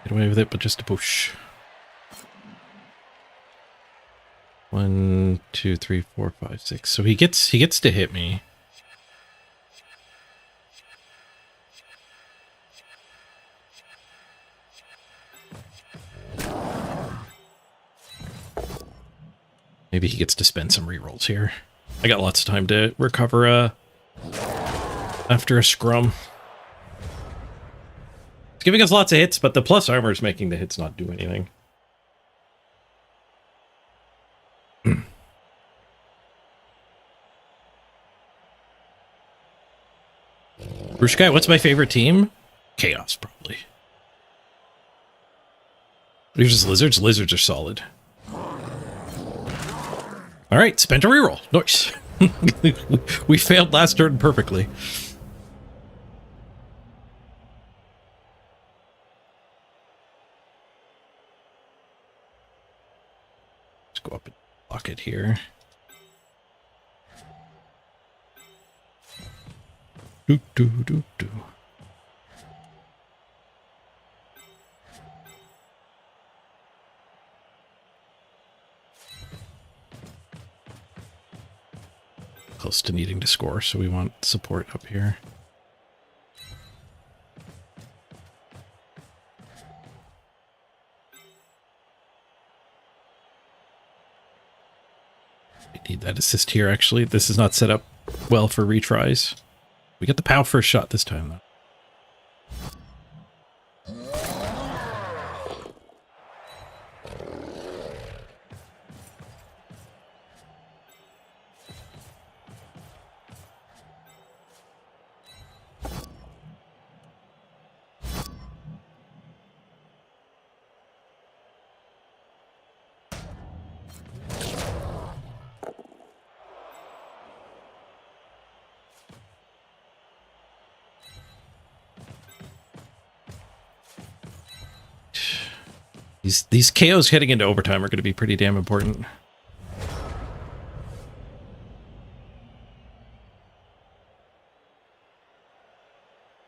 Get away with it, but just a push. 1, 2, 3, 4, 5, 6. So he gets to hit me. Maybe he gets to spend some rerolls here. I got lots of time to recover after a scrum. It's giving us lots of hits, but the plus armor is making the hits not do anything. Brushkai, what's my favorite team? Chaos, probably. These just lizards. Lizards are solid. All right, spent a reroll. Nice. We failed last turn perfectly. Let's go up and block it here. Do do do do. Close to needing to score, so we want support up here. We need that assist here, actually. This is not set up well for retries. We get the POW first shot this time, though. These KOs heading into overtime are going to be pretty damn important.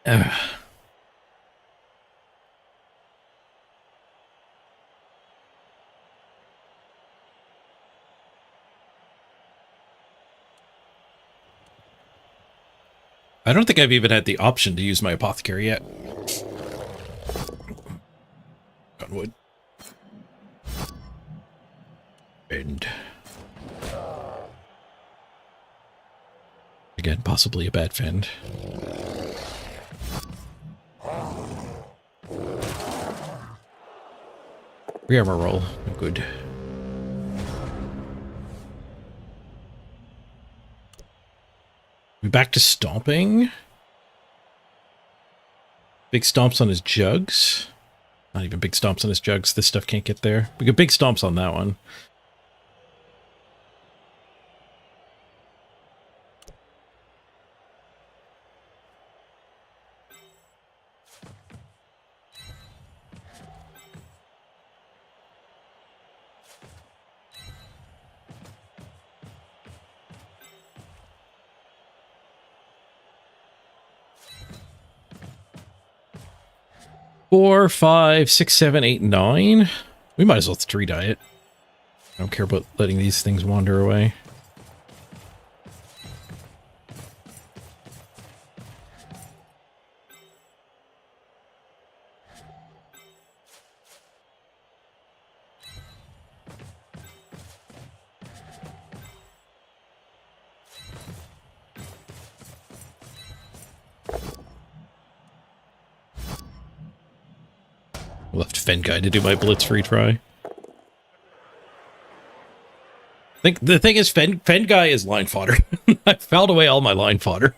I don't think I've even had the option to use my apothecary yet. On wood. And again, possibly a bad fend. Re-armor roll. Good. We back to stomping. Big stomps on his jugs. Not even big stomps on his jugs. This stuff can't get there. We got big stomps on that one. Four, 5, 6, 7, 8, 9. We might as well 3-die it. I don't care about letting these things wander away. Left Fend guy to do my blitz retry. The thing is, Fend guy is line fodder. I fouled away all my line fodder.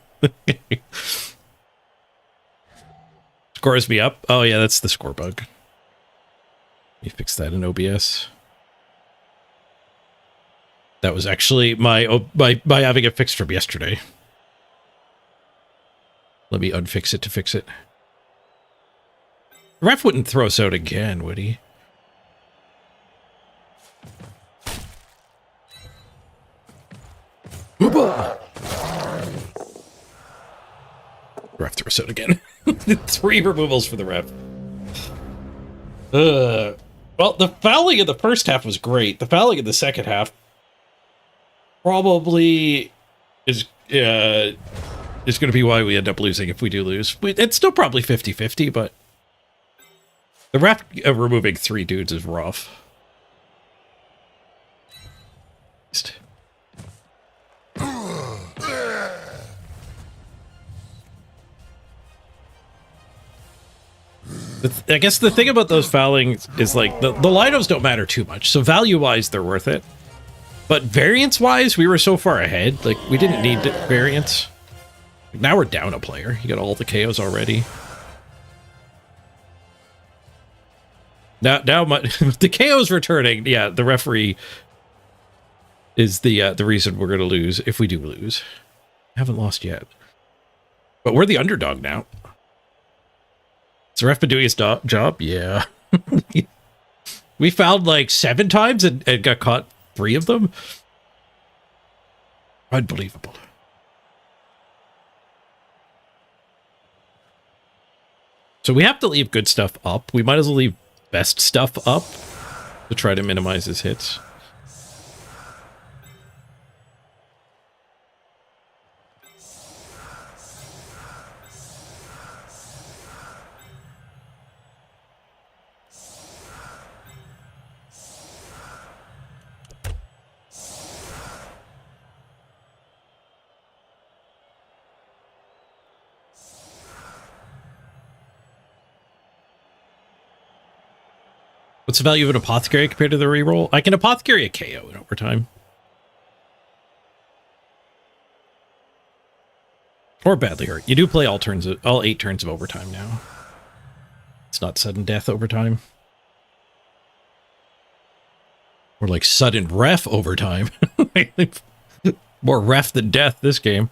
Scores me up. Oh yeah, that's the score bug. You fix that in OBS. That was actually my having it fixed from yesterday. Let me unfix it to fix it. The ref wouldn't throw us out again, would he? Ref throw us out again. 3 removals for the ref. Well, the fouling in the first half was great. The fouling in the second half probably is going to be why we end up losing if we do lose. It's still probably 50-50, but the ref removing 3 dudes is rough. I guess the thing about those foulings is like the linos don't matter too much. So value-wise, they're worth it. But variance-wise, we were so far ahead. Like, we didn't need variance. Now we're down a player. You got all the KOs already. Now the KO's returning. Yeah, the referee is the reason we're going to lose if we do lose. Haven't lost yet. But we're the underdog now. Has the ref been doing his job? Yeah. We fouled like 7 times and got caught 3 of them. Unbelievable. So we have to leave good stuff up. We might as well leave best stuff up to try to minimize his hits. What's the value of an apothecary compared to the reroll? I can apothecary a KO in overtime. Or badly hurt. You do play all 8 turns of overtime now. It's not sudden death overtime. Or like sudden ref overtime. More ref than death this game.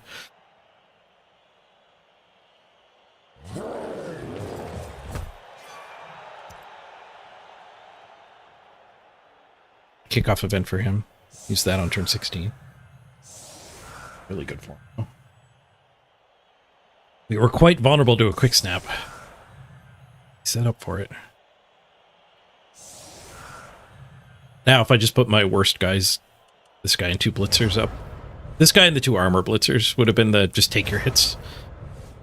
Kickoff event for him. Use that on turn 16. Really good for him. We were quite vulnerable to a quick snap. Set up for it. Now, if I just put my worst guys, this guy and 2 blitzers up. This guy and the 2 armor blitzers would have been the just take your hits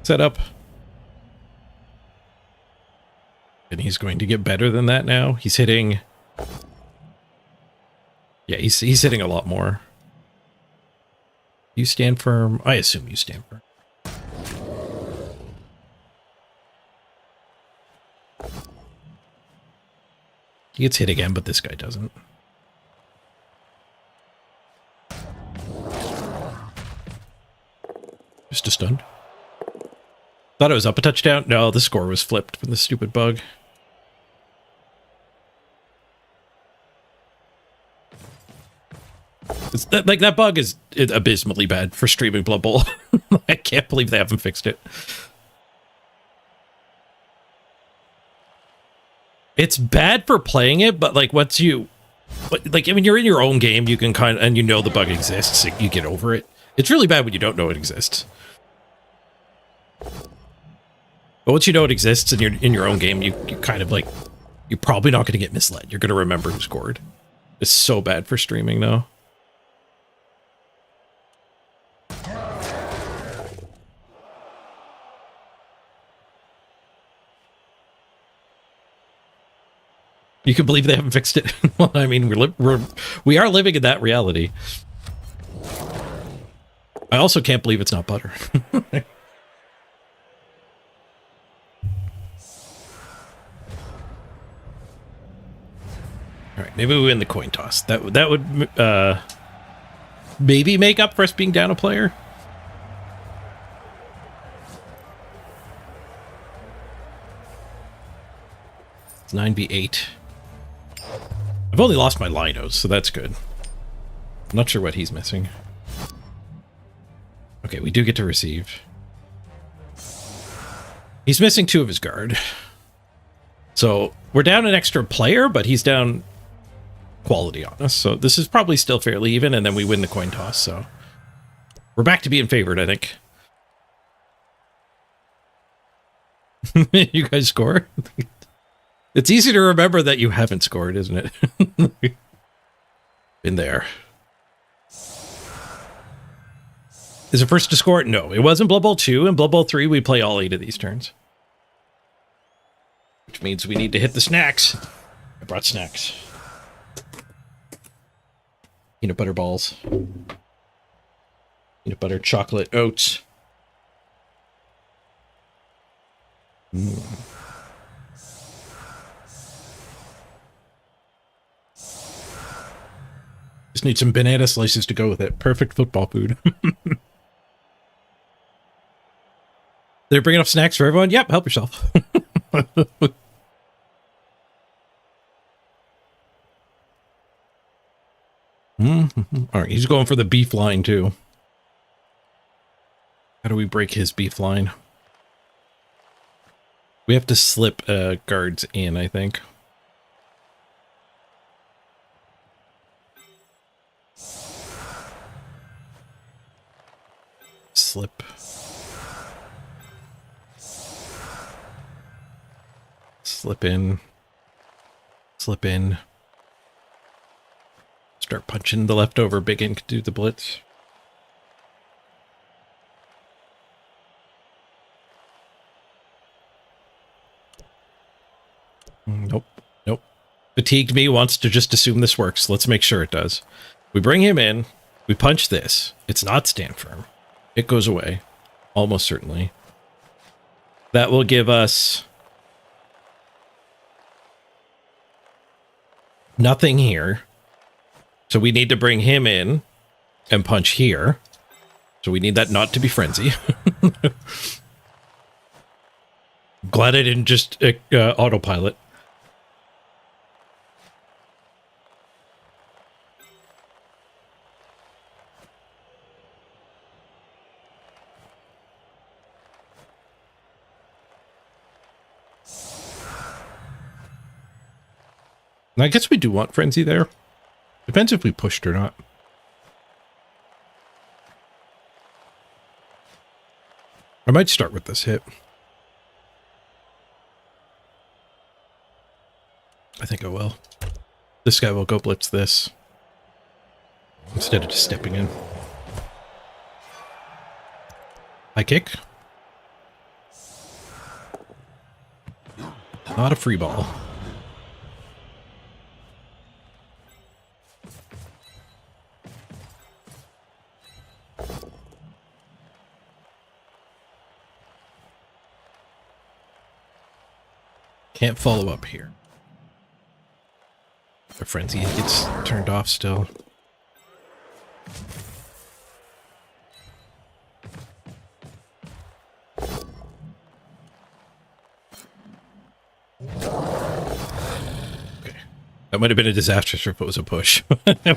setup. And he's going to get better than that now. He's hitting... Yeah, he's hitting a lot more. You stand firm. I assume you stand firm. He gets hit again, but this guy doesn't. Just a stun. Thought it was up a touchdown. No, the score was flipped from the stupid bug. That bug is abysmally bad for streaming Blood Bowl. I can't believe they haven't fixed it. It's bad for playing it, but like once you, like I mean, you're in your own game, you can kind of, and you know the bug exists, you get over it. It's really bad when you don't know it exists. But once you know it exists and you're in your own game, you kind of like, you're probably not going to get misled. You're going to remember who scored. It's so bad for streaming though. You can believe they haven't fixed it. Well, I mean, we are living in that reality. I also can't believe it's not butter. All right, maybe we win the coin toss. That would maybe make up for us being down a player. It's 9v8. I've only lost my linos, so that's good. I'm not sure what he's missing. Okay, we do get to receive. He's missing 2 of his guard. So we're down an extra player, but he's down quality on us. So this is probably still fairly even, and then we win the coin toss. So we're back to being favored, I think. You guys score? It's easy to remember that you haven't scored, isn't it? Been there. Is it first to score? No, it wasn't Blood Bowl 2. In Blood Bowl 3, we play all 8 of these turns. Which means we need to hit the snacks. I brought snacks. Peanut butter balls. Peanut butter chocolate oats. Just need some banana slices to go with it. Perfect football food. They're bringing up snacks for everyone? Yep, help yourself. All right, he's going for the beef line too. How do we break his beef line? We have to slip guards in, I think. Slip. Slip in. Slip in. Start punching the leftover big ink to do the blitz. Nope. Nope. Fatigued me wants to just assume this works. Let's make sure it does. We bring him in. We punch this. It's not stand firm. It goes away. Almost certainly. That will give us nothing here. So we need to bring him in and punch here. So we need that not to be frenzy. Glad I didn't just autopilot. I guess we do want frenzy there. Depends if we pushed or not. I might start with this hit. I think I will. This guy will go blitz this instead of just stepping in. High kick. Not a free ball. Can't follow up here. The frenzy gets turned off still. Okay. That might have been a disaster if it was a push. I could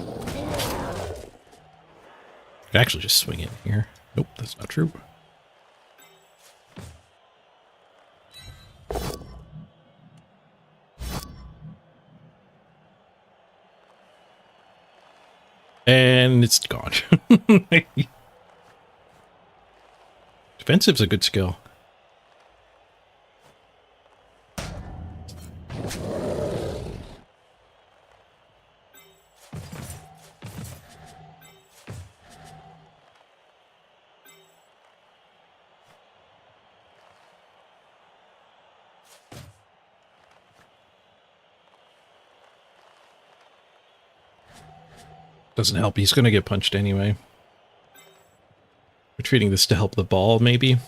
actually just swing in here. Nope, that's not true. And it's gone. Defensive's a good skill. Doesn't help. He's going to get punched anyway. We're treating this to help the ball, maybe.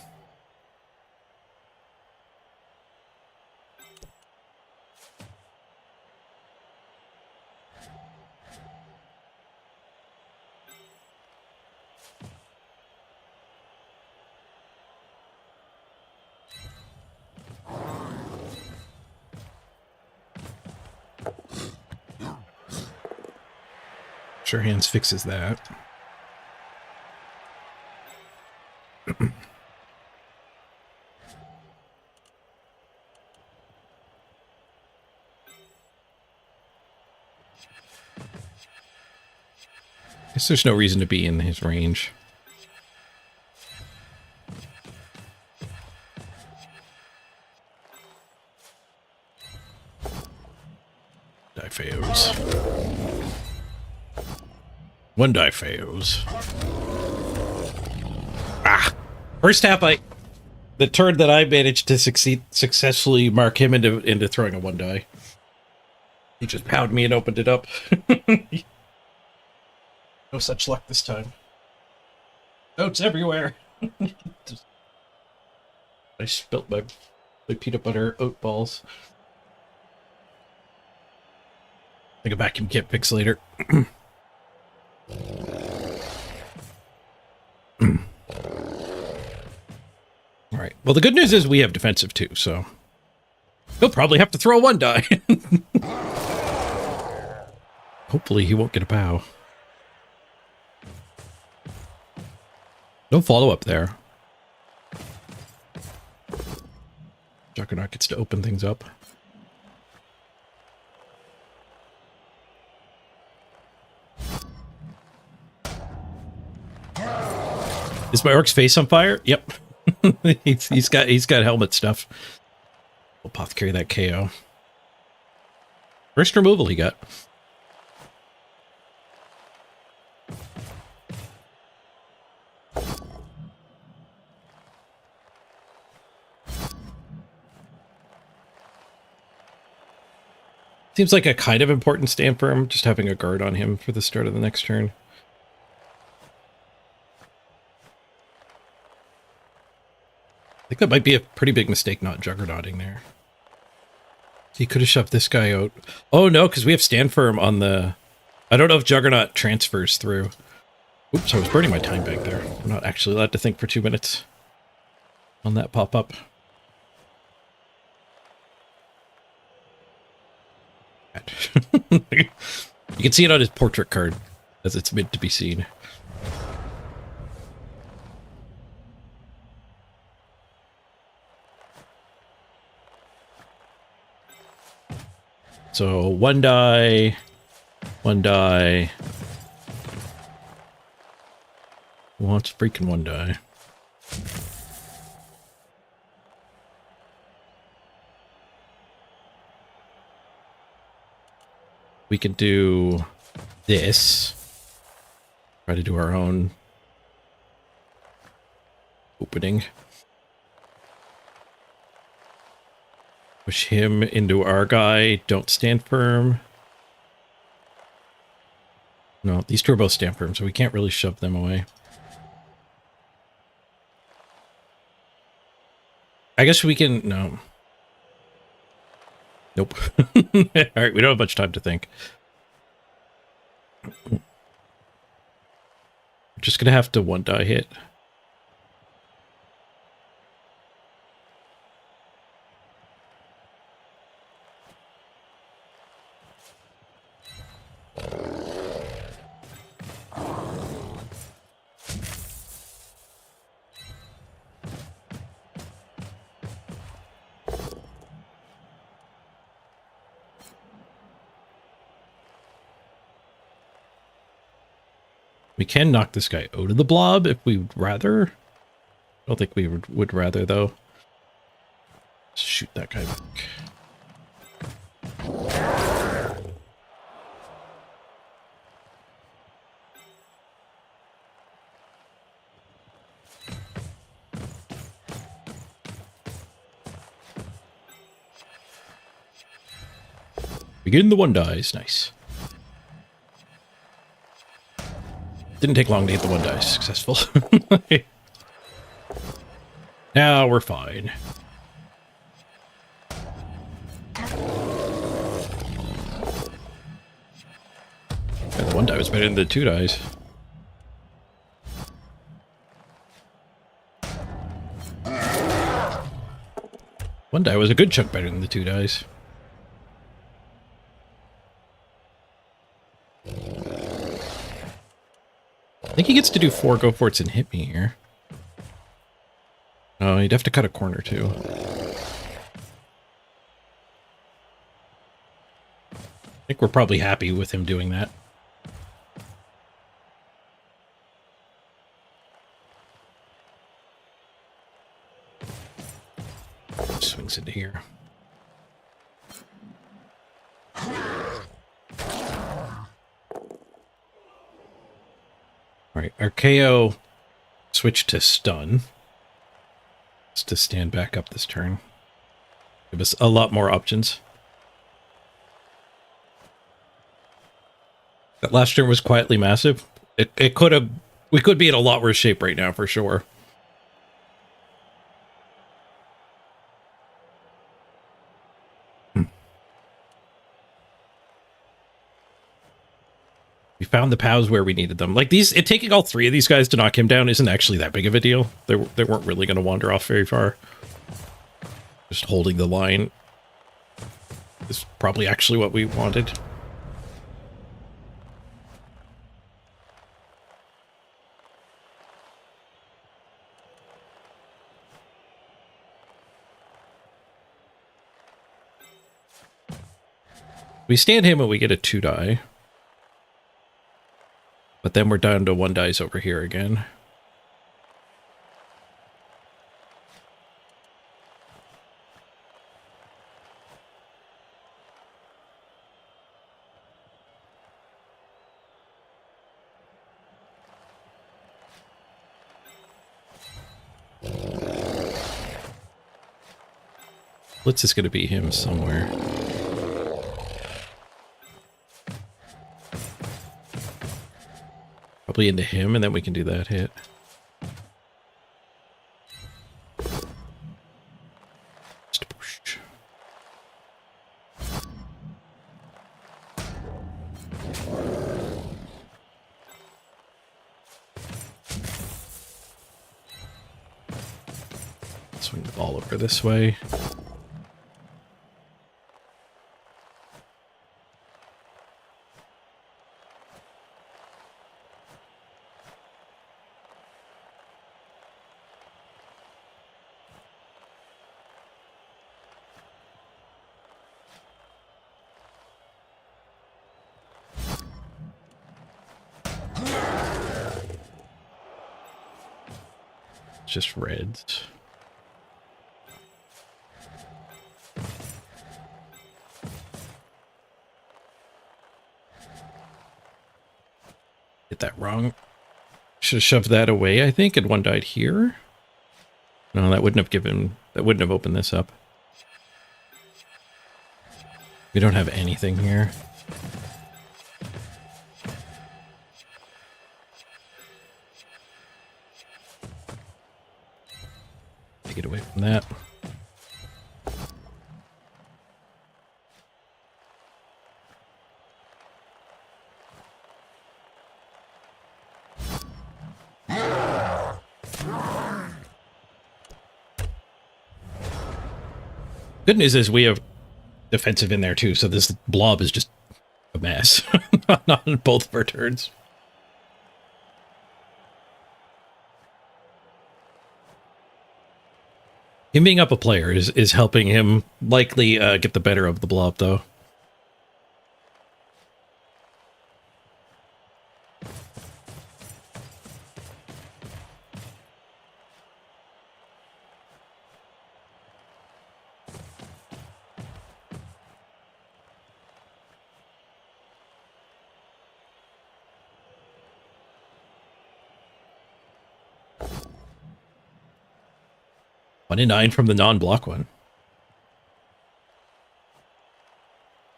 Sure Hands fixes that. Guess there's no reason to be in his range. die fails. One die fails. Ah! First half, the turn that I managed to successfully mark him into throwing a one die. He just pounded me and opened it up. No such luck this time. Notes everywhere. I spilt my peanut butter oat balls. I think a vacuum kit picks later. All right. Well, the good news is we have defensive too, so he'll probably have to throw a one die. Hopefully he won't get a POW. No follow-up there. Juggernaut gets to open things up. Is my Orc's face on fire? Yep. he's got helmet stuff. We'll apothecary that KO. First removal he got. Seems like a kind of important stand for him, just having a guard on him for the start of the next turn. I think that might be a pretty big mistake not juggernauting there. He could have shoved this guy out. Oh no, because we have stand firm on the... I don't know if Juggernaut transfers through. Oops, I was burning my time bank there. I'm not actually allowed to think for 2 minutes on that pop-up. You can see it on his portrait card, as it's meant to be seen. So, one die, one die. Who wants freaking one die? We can do this. Try to do our own opening. Push him into our guy. Don't stand firm. No, these two are both stand firm, so we can't really shove them away. I guess we can... No. Nope. Alright, we don't have much time to think. We're just gonna have to one die hit. We can knock this guy out of the blob if we would rather. I don't think we would rather, though. Let's shoot that guy back. Begin the one dies. Nice. Didn't take long to get the one die successful. Now we're fine. Yeah, the one die was better than the two dies. One die was a good chunk better than the two dies. I think he gets to do 4 go forts and hit me here. Oh, he'd have to cut a corner too. I think we're probably happy with him doing that. Swings into here. our KO switched to stun. Just to stand back up this turn. Give us a lot more options. That last turn was quietly massive. It could have... We could be in a lot worse shape right now, for sure. We found the POWs where we needed them. Like these, taking all three of these guys to knock him down isn't actually that big of a deal. They weren't really going to wander off very far. Just holding the line is probably actually what we wanted. We stand him and we get a 2 die. But then we're down to 1 dice over here again. Blitz is going to be him somewhere. Probably into him, and then we can do that hit. Just a push. Swing the ball over this way. Just reds. Hit that wrong. Should have shoved that away, I think, and 1 died here. No, that wouldn't have opened this up. We don't have anything here. Get away from that. Good news is we have defensive in there too, so this blob is just a mess. Not on both of our turns. Him being up a player is helping him likely get the better of the blob, though. One in 9 from the non-block one.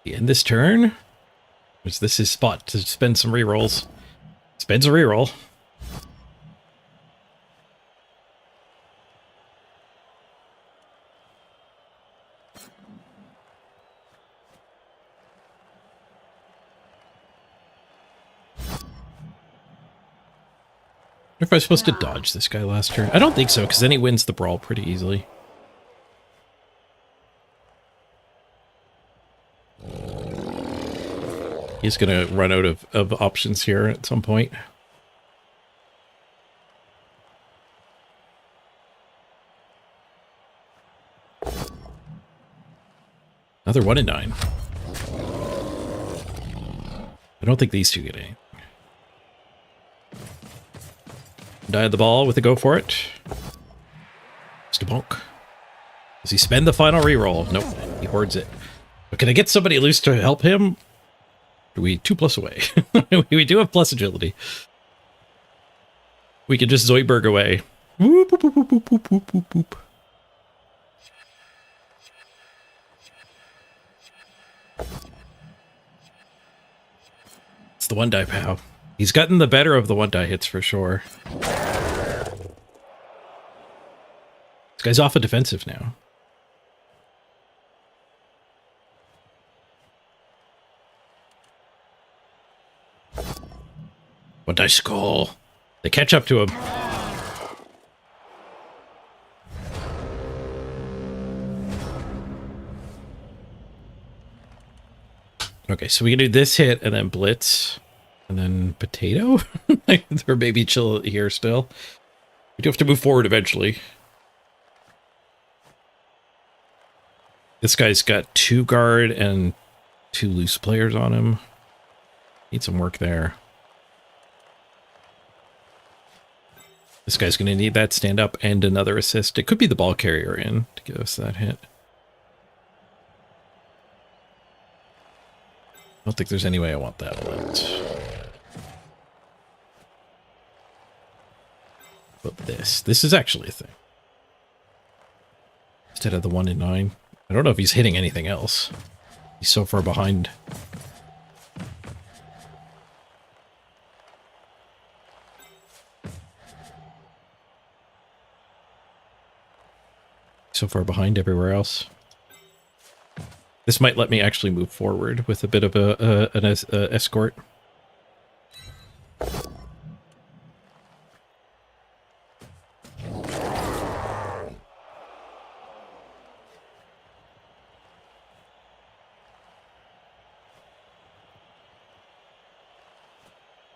The end this turn. Was this his spot to spend some rerolls? Spends a reroll. If I was supposed to dodge this guy last turn. I don't think so, because then he wins the brawl pretty easily. He's going to run out of options here at some point. Another 1 in 9. I don't think these two get any. Died the ball with a go for it. Just a bonk. Does he spend the final reroll? Nope, he hoards it. But can I get somebody loose to help him? Do we 2+ away? We do have plus agility. We could just Zoidberg away. Whoop, whoop, whoop, whoop, whoop, whoop, whoop, whoop. It's the one die pow. He's gotten the better of the one die hits for sure. This guy's off a defensive now. One die skull. They catch up to him. Okay, so we can do this hit and then blitz and then potato. Or maybe chill here still. We do have to move forward eventually. This guy's got 2 guard and 2 loose players on him. Need some work there. This guy's going to need that stand up and another assist. It could be the ball carrier in to give us that hit. I don't think there's any way I want that left. But this is actually a thing. Instead of the 1 in 9. I don't know if he's hitting anything else. He's so far behind. So far behind everywhere else. This might let me actually move forward with a bit of an escort.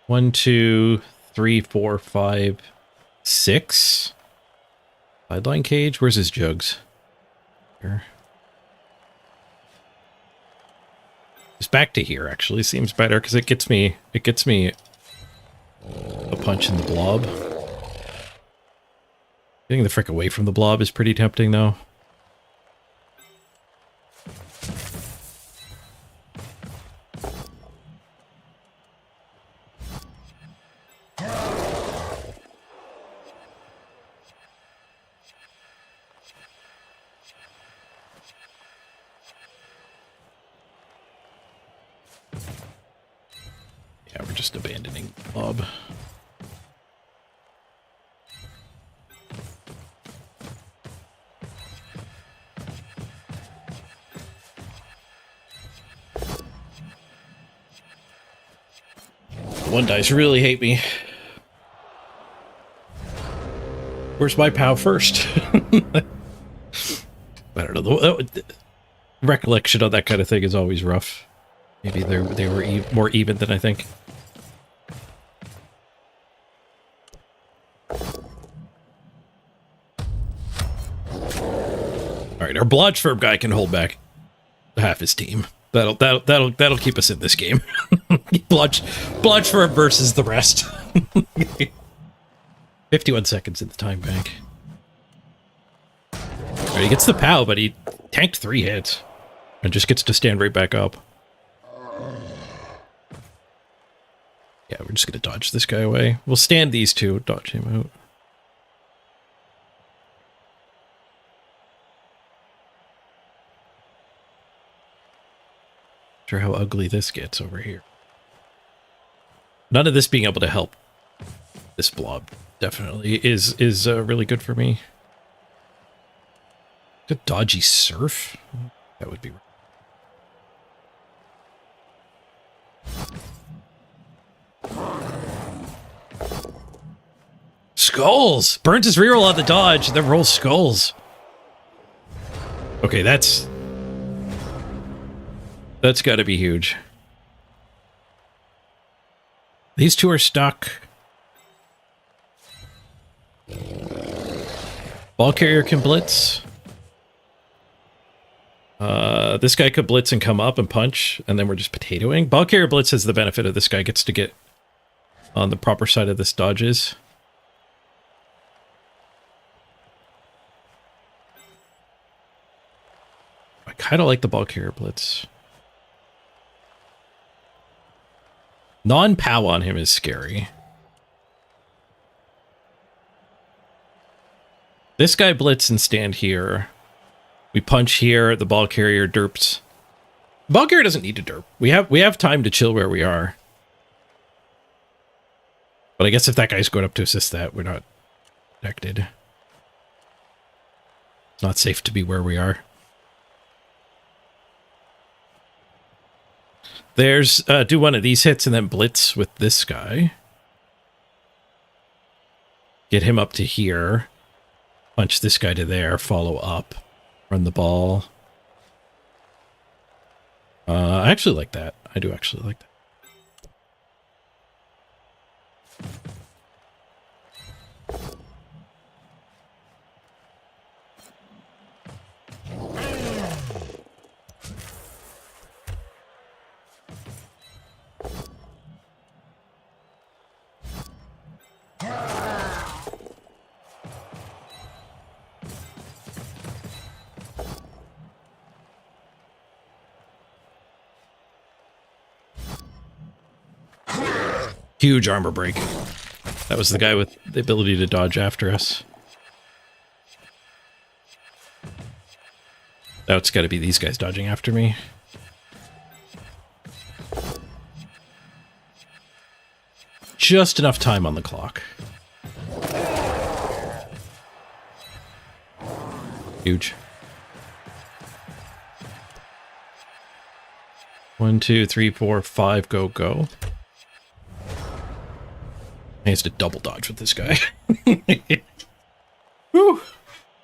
One, 2, 3, 4, 5, 6. Sideline cage. Where's his jugs? Here. Just back to here. Actually, seems better because it gets me. It gets me a punch in the blob. Getting the frick away from the blob is pretty tempting, though. Yeah, we're just abandoning the blob. One dice really hate me. Where's my POW first? I don't know. The recollection of that kind of thing is always rough. Maybe they were more even than I think. All right, our Blodge guy can hold back half his team. That'll keep us in this game. Blodge versus the rest. 51 seconds in the time bank. All right, he gets the POW, but he tanked 3 hits and just gets to stand right back up. Yeah, we're just gonna dodge this guy away. We'll stand these two, dodge him out. Sure how ugly this gets over here. None of this being able to help this blob definitely is really good for me. A dodgy surf? That would be right. Skulls! Burns his reroll on the dodge, then rolls skulls. Okay, that's gotta be huge. These two are stuck. Ball carrier can blitz. This guy could blitz and come up and punch, and then we're just potatoing. Ball carrier blitz has the benefit of this guy gets to get on the proper side of this dodges. I kind of like the ball carrier blitz. Non-POW on him is scary. This guy blitz and stand here. We punch here. The ball carrier derps. The ball carrier doesn't need to derp. We have time to chill where we are. But I guess if that guy's going up to assist that, we're not protected. It's not safe to be where we are. There's do one of these hits and then blitz with this guy. Get him up to here. Punch this guy to there. Follow up. Run the ball. I actually like that. I do actually like that. Huge armor break. That was the guy with the ability to dodge after us. Now it's got to be these guys dodging after me. Just enough time on the clock. Huge. 1, 2, 3, 4, 5, go, go. He has to double dodge with this guy. Whew.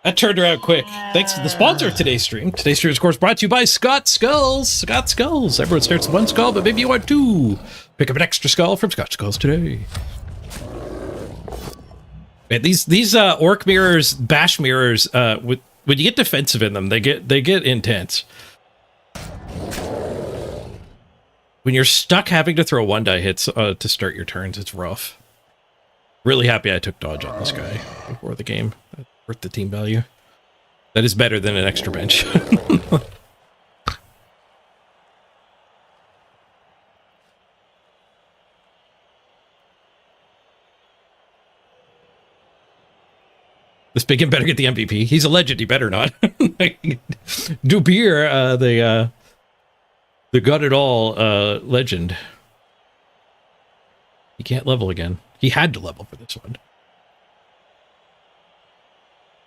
That turned around quick. Thanks to the sponsor of today's stream. Today's stream is, of course, brought to you by Scott Skulls. Scott Skulls. Everyone starts with one skull, but maybe you want two. Pick up an extra skull from Scott Skulls today. Man, these orc mirrors, bash mirrors, when you get defensive in them, they get intense. When you're stuck having to throw 1-die hits to start your turns, it's rough. Really happy I took dodge on this guy before the game. That's worth the team value. That is better than an extra bench. This big better get the MVP. He's a legend. He better not. Dubir, the got it all legend. He can't level again. He had to level for this one.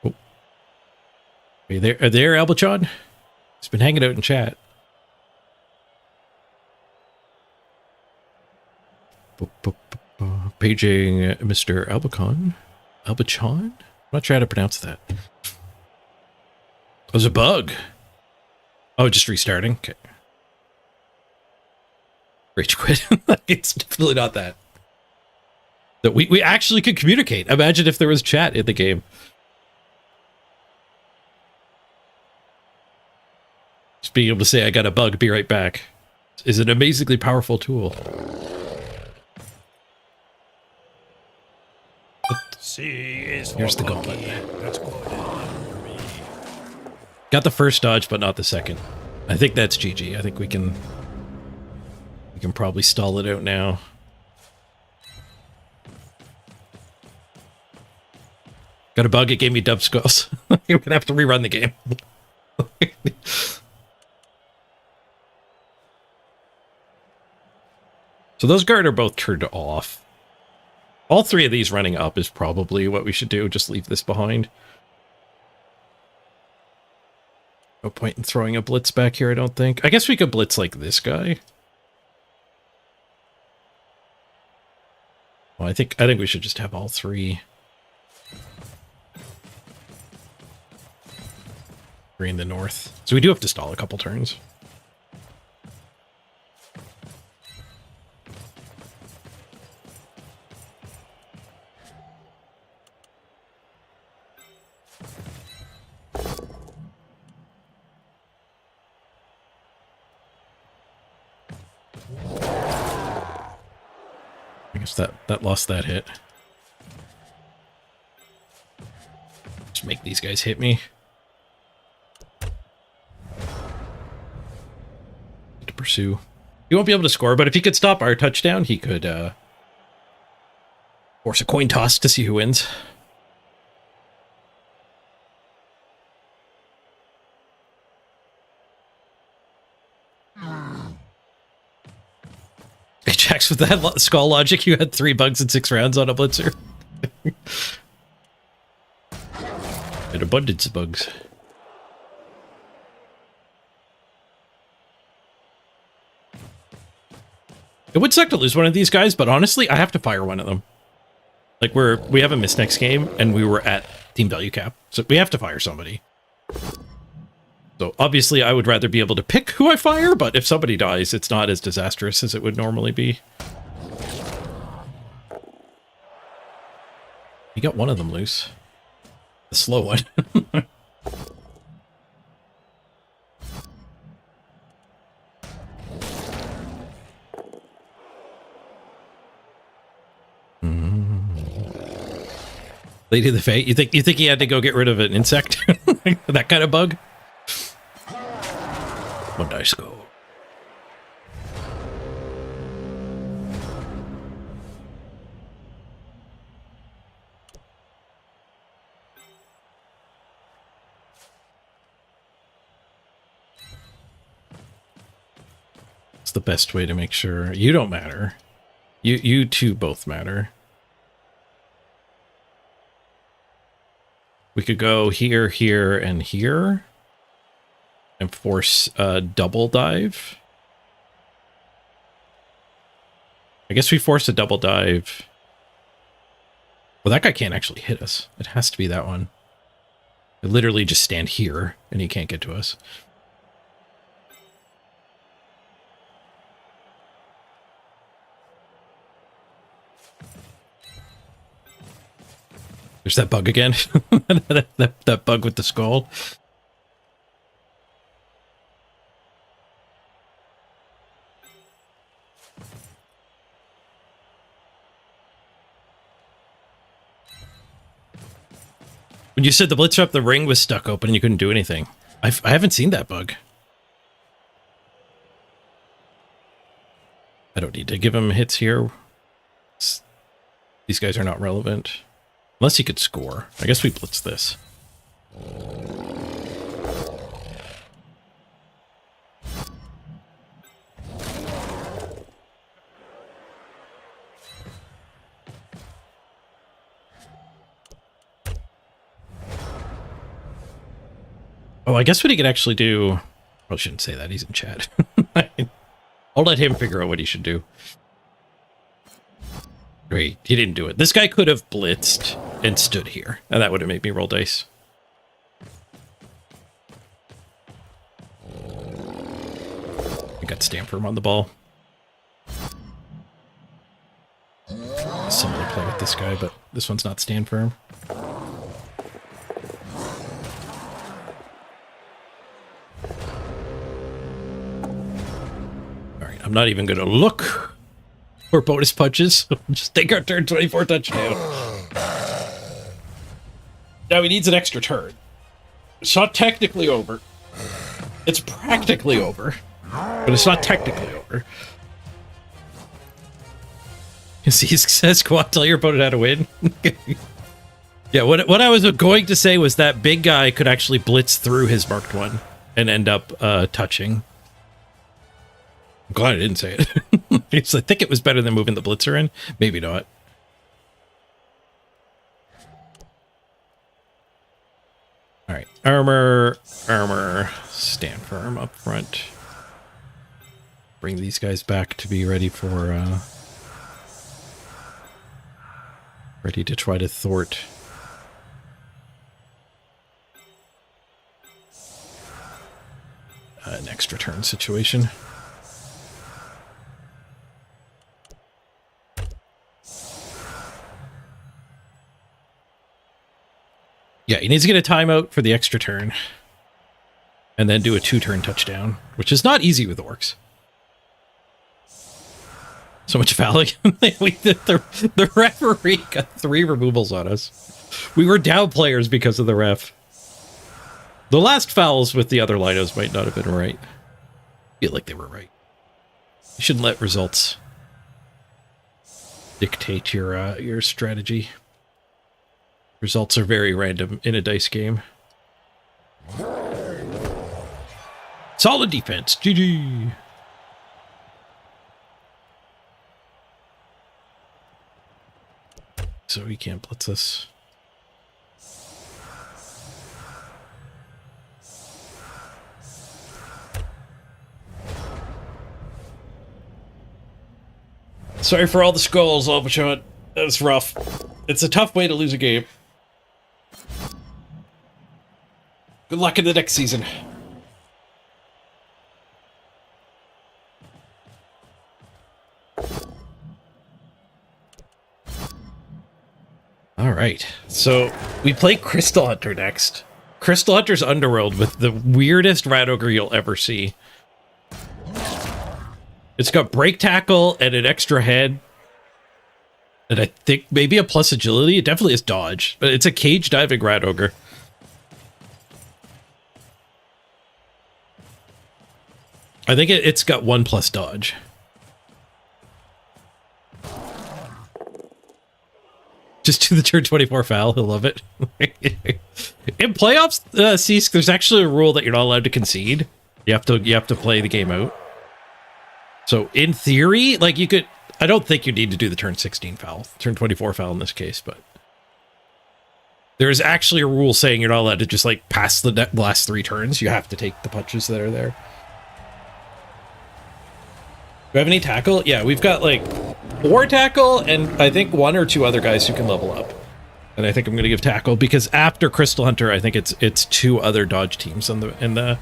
Oh. Are you there, Albachon? He's been hanging out in chat. Paging Mr. Albachon. Albachon? I'm not sure how to pronounce that. Oh, there's a bug. Oh, just restarting? Okay. Rage quit. It's definitely not that. That we actually could communicate. Imagine if there was chat in the game. Just being able to say, I got a bug, be right back, is an amazingly powerful tool. Here's the gauntlet. Got the first dodge, but not the second. I think that's GG. I think we can probably stall it out now. Got a bug, it gave me dub skulls. You're gonna have to rerun the game. So those guard are both turned off. All three of these running up is probably what we should do. Just leave this behind. No point in throwing a blitz back here, I don't think. I guess we could blitz like this guy. Well, I think we should just have all three. In the north. So we do have to stall a couple turns. I guess that lost that hit. Just make these guys hit me. To pursue. He won't be able to score, but if he could stop our touchdown, he could force a coin toss to see who wins. Jax, with that skull logic, you had 3 bugs in 6 rounds on a blitzer. An abundance of bugs. It would suck to lose one of these guys, but honestly, I have to fire one of them. Like, we have a miss next game, and we were at team value cap, so we have to fire somebody. So obviously, I would rather be able to pick who I fire, but if somebody dies, it's not as disastrous as it would normally be. You got one of them loose. The slow one. Lady of the Fate. You think he had to go get rid of an insect? That kind of bug? One dice go. It's the best way to make sure you don't matter. You two both matter. We could go here, here, and here, and force a double dive. I guess we force a double dive. Well, that guy can't actually hit us. It has to be that one. I literally just stand here, and he can't get to us. There's that bug again. that bug with the skull. When you said the blitzer up the ring was stuck open and you couldn't do anything. I haven't seen that bug. I don't need to give him hits here. These guys are not relevant. Unless he could score. I guess we blitz this. Oh, I guess what he could actually do... Probably shouldn't say that. He's in chat. I'll let him figure out what he should do. Great. He didn't do it. This guy could have blitzed and stood here, and that would have made me roll dice. I got stand firm on the ball. Similar play with this guy, but this one's not stand firm. Alright, I'm not even going to look for bonus punches. Just take our turn 24 touchdown. Now he needs an extra turn. It's not technically over. It's practically over. But it's not technically over. You see, he says, "Go on, tell your opponent how to win." Yeah, what I was going to say was that big guy could actually blitz through his marked one and end up touching. I'm glad I didn't say it. I think it was better than moving the blitzer in. Maybe not. All right, armor, stand firm up front. Bring these guys back to be ready for, ready to try to thwart. An extra turn situation. Yeah, he needs to get a timeout for the extra turn. And then do a 2-turn touchdown, which is not easy with Orcs. So much fouling. The referee got 3 removals on us. We were down players because of the ref. The last fouls with the other linos might not have been right. I feel like they were right. You shouldn't let results dictate your strategy. Results are very random in a dice game. Solid defense. GG. so he can't blitz us. Sorry for all the skulls, Albachot. That was rough. It's a tough way to lose a game. Good luck in the next season. All right, so we play Crystal Hunter next. Crystal Hunter's Underworld with the weirdest rat ogre you'll ever see. It's got break tackle and an extra head. And I think maybe a plus agility. It definitely is dodge, but it's a cage diving rat ogre. I think it's got 1+ dodge. Just do the turn 24 foul. He'll love it. In playoffs, Cease, there's actually a rule that you're not allowed to concede. You have to play the game out. So in theory, like you could, I don't think you need to do the turn 16 foul, turn 24 foul in this case, but there is actually a rule saying you're not allowed to just like pass the last 3 turns. You have to take the punches that are there. Do we have any tackle? Yeah, we've got like 4 tackle and I think 1 or 2 other guys who can level up. And I think I'm going to give tackle because after Crystal Hunter, I think it's 2 other dodge teams in the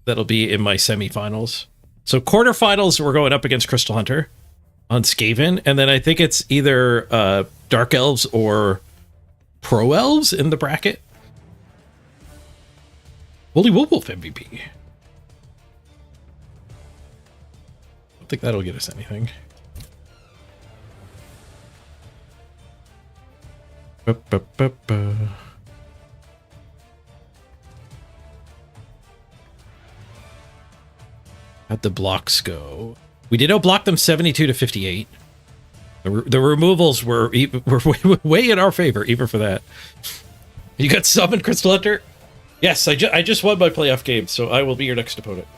that'll be in my semifinals. So quarterfinals, we're going up against Crystal Hunter on Skaven, and then I think it's either Dark Elves or Pro Elves in the bracket. Woolly Wolf MVP. I don't think that'll get us anything. How'd the blocks go? We did outblock them 72 to 58. The removals were way in our favor, even for that. You got summoned, Crystal Hunter? Yes, I just won my playoff game, so I will be your next opponent.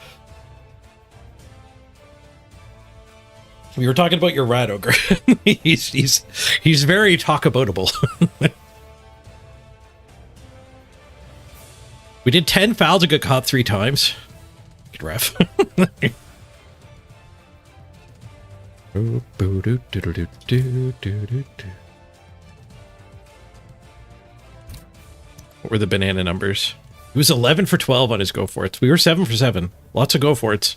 We were talking about your rat ogre. he's very talk-aboutable. We did 10 fouls and got caught 3 times. Good ref. What were the banana numbers? He was 11 for 12 on his go for it. We were 7 for 7. Lots of go for it.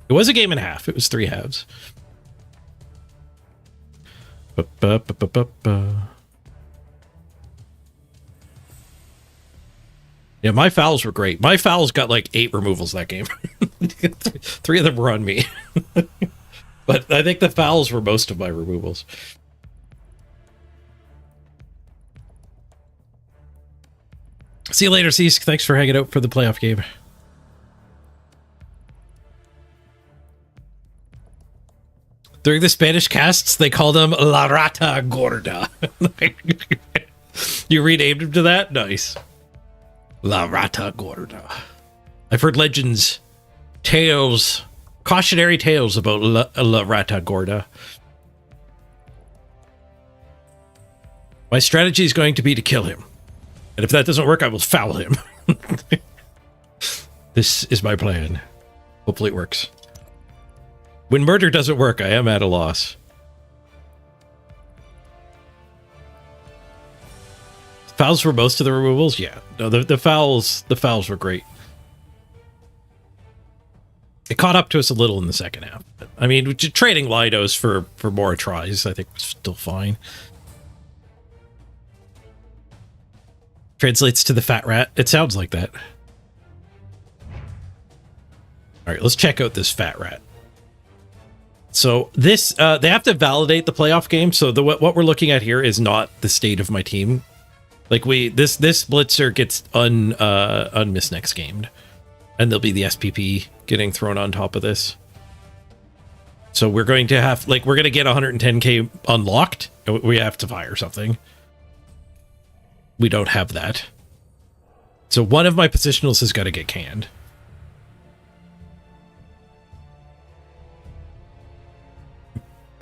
It was a game and a half. It was 3 halves. Yeah, my fouls were great. My fouls got like 8 removals that game. 3 of them were on me. But I think the fouls were most of my removals. See you later, Cease. Thanks for hanging out for the playoff game. During the Spanish casts, they called him La Rata Gorda. You renamed him to that? Nice. La Rata Gorda. I've heard legends, tales, cautionary tales about La Rata Gorda. My strategy is going to be to kill him. And if that doesn't work, I will foul him. This is my plan. Hopefully it works. When murder doesn't work, I am at a loss. Fouls for most of the removals? Yeah. No, the fouls were great. It caught up to us a little in the second half. But, I mean, trading Lidos for more tries, I think was still fine. Translates to the fat rat. It sounds like that. All right, let's check out this fat rat. So this, they have to validate the playoff game. So what we're looking at here is not the state of my team. Like this blitzer gets unmisnext gamed, and there'll be the SPP getting thrown on top of this. So we're going to have, like, we're going to get 110k unlocked. And we have to fire something. We don't have that. So one of my positionals has got to get canned.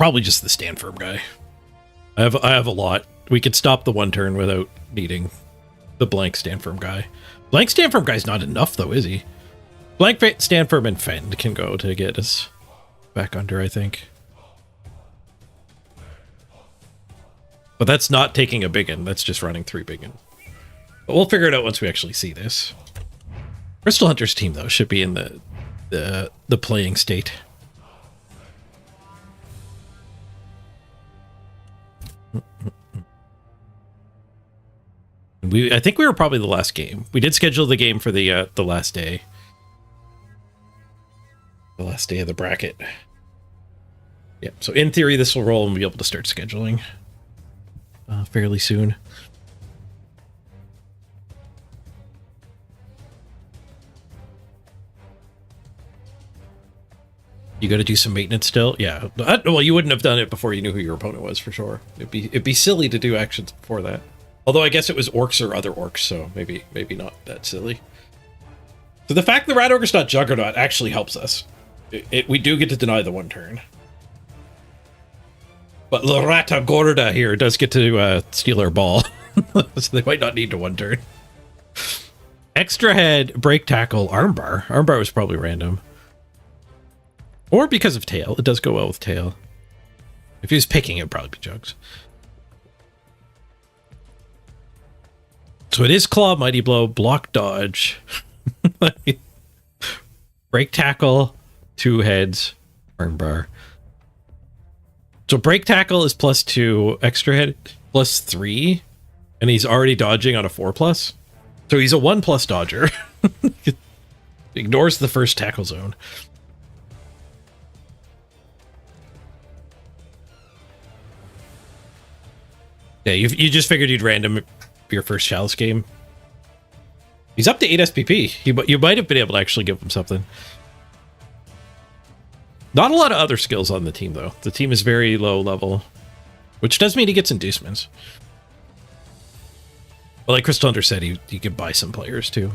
Probably just the stand firm guy. I have a lot. We could stop the one turn without needing the blank stand firm guy. Blank stand firm guy's not enough though, is he? Blank stand firm and fend can go to get us back under, I think. But that's not taking a big one. That's just running 3 big one. But we'll figure it out once we actually see this. Crystal Hunter's team though should be in the playing state. I think we were probably the last game. We did schedule the game for the last day. The last day of the bracket. Yeah, so in theory this will roll and we'll be able to start scheduling fairly soon. You got to do some maintenance still? Yeah. Well, you wouldn't have done it before you knew who your opponent was, for sure. It'd be silly to do actions before that. Although I guess it was orcs or other orcs, so maybe not that silly. So the fact the Rat Ogre's not Juggernaut actually helps us. We do get to deny the one turn. But La Rata Gorda here does get to steal our ball. So they might not need to one turn. Extra head, break tackle, armbar. Armbar was probably random. Or because of tail. It does go well with tail. If he was picking, it would probably be Jugs. So it is claw, mighty blow, block, dodge. Break tackle, 2 heads, armbar. So break tackle is +2, extra head +3, and he's already dodging on a 4+. So he's a 1+ dodger. Ignores the first tackle zone. Yeah, you just figured you'd random your first Chalice game. He's up to 8 SPP. You might have been able to actually give him something. Not a lot of other skills on the team, though. The team is very low level, which does mean he gets inducements. Well, like Crystal Hunter said, he could buy some players, too.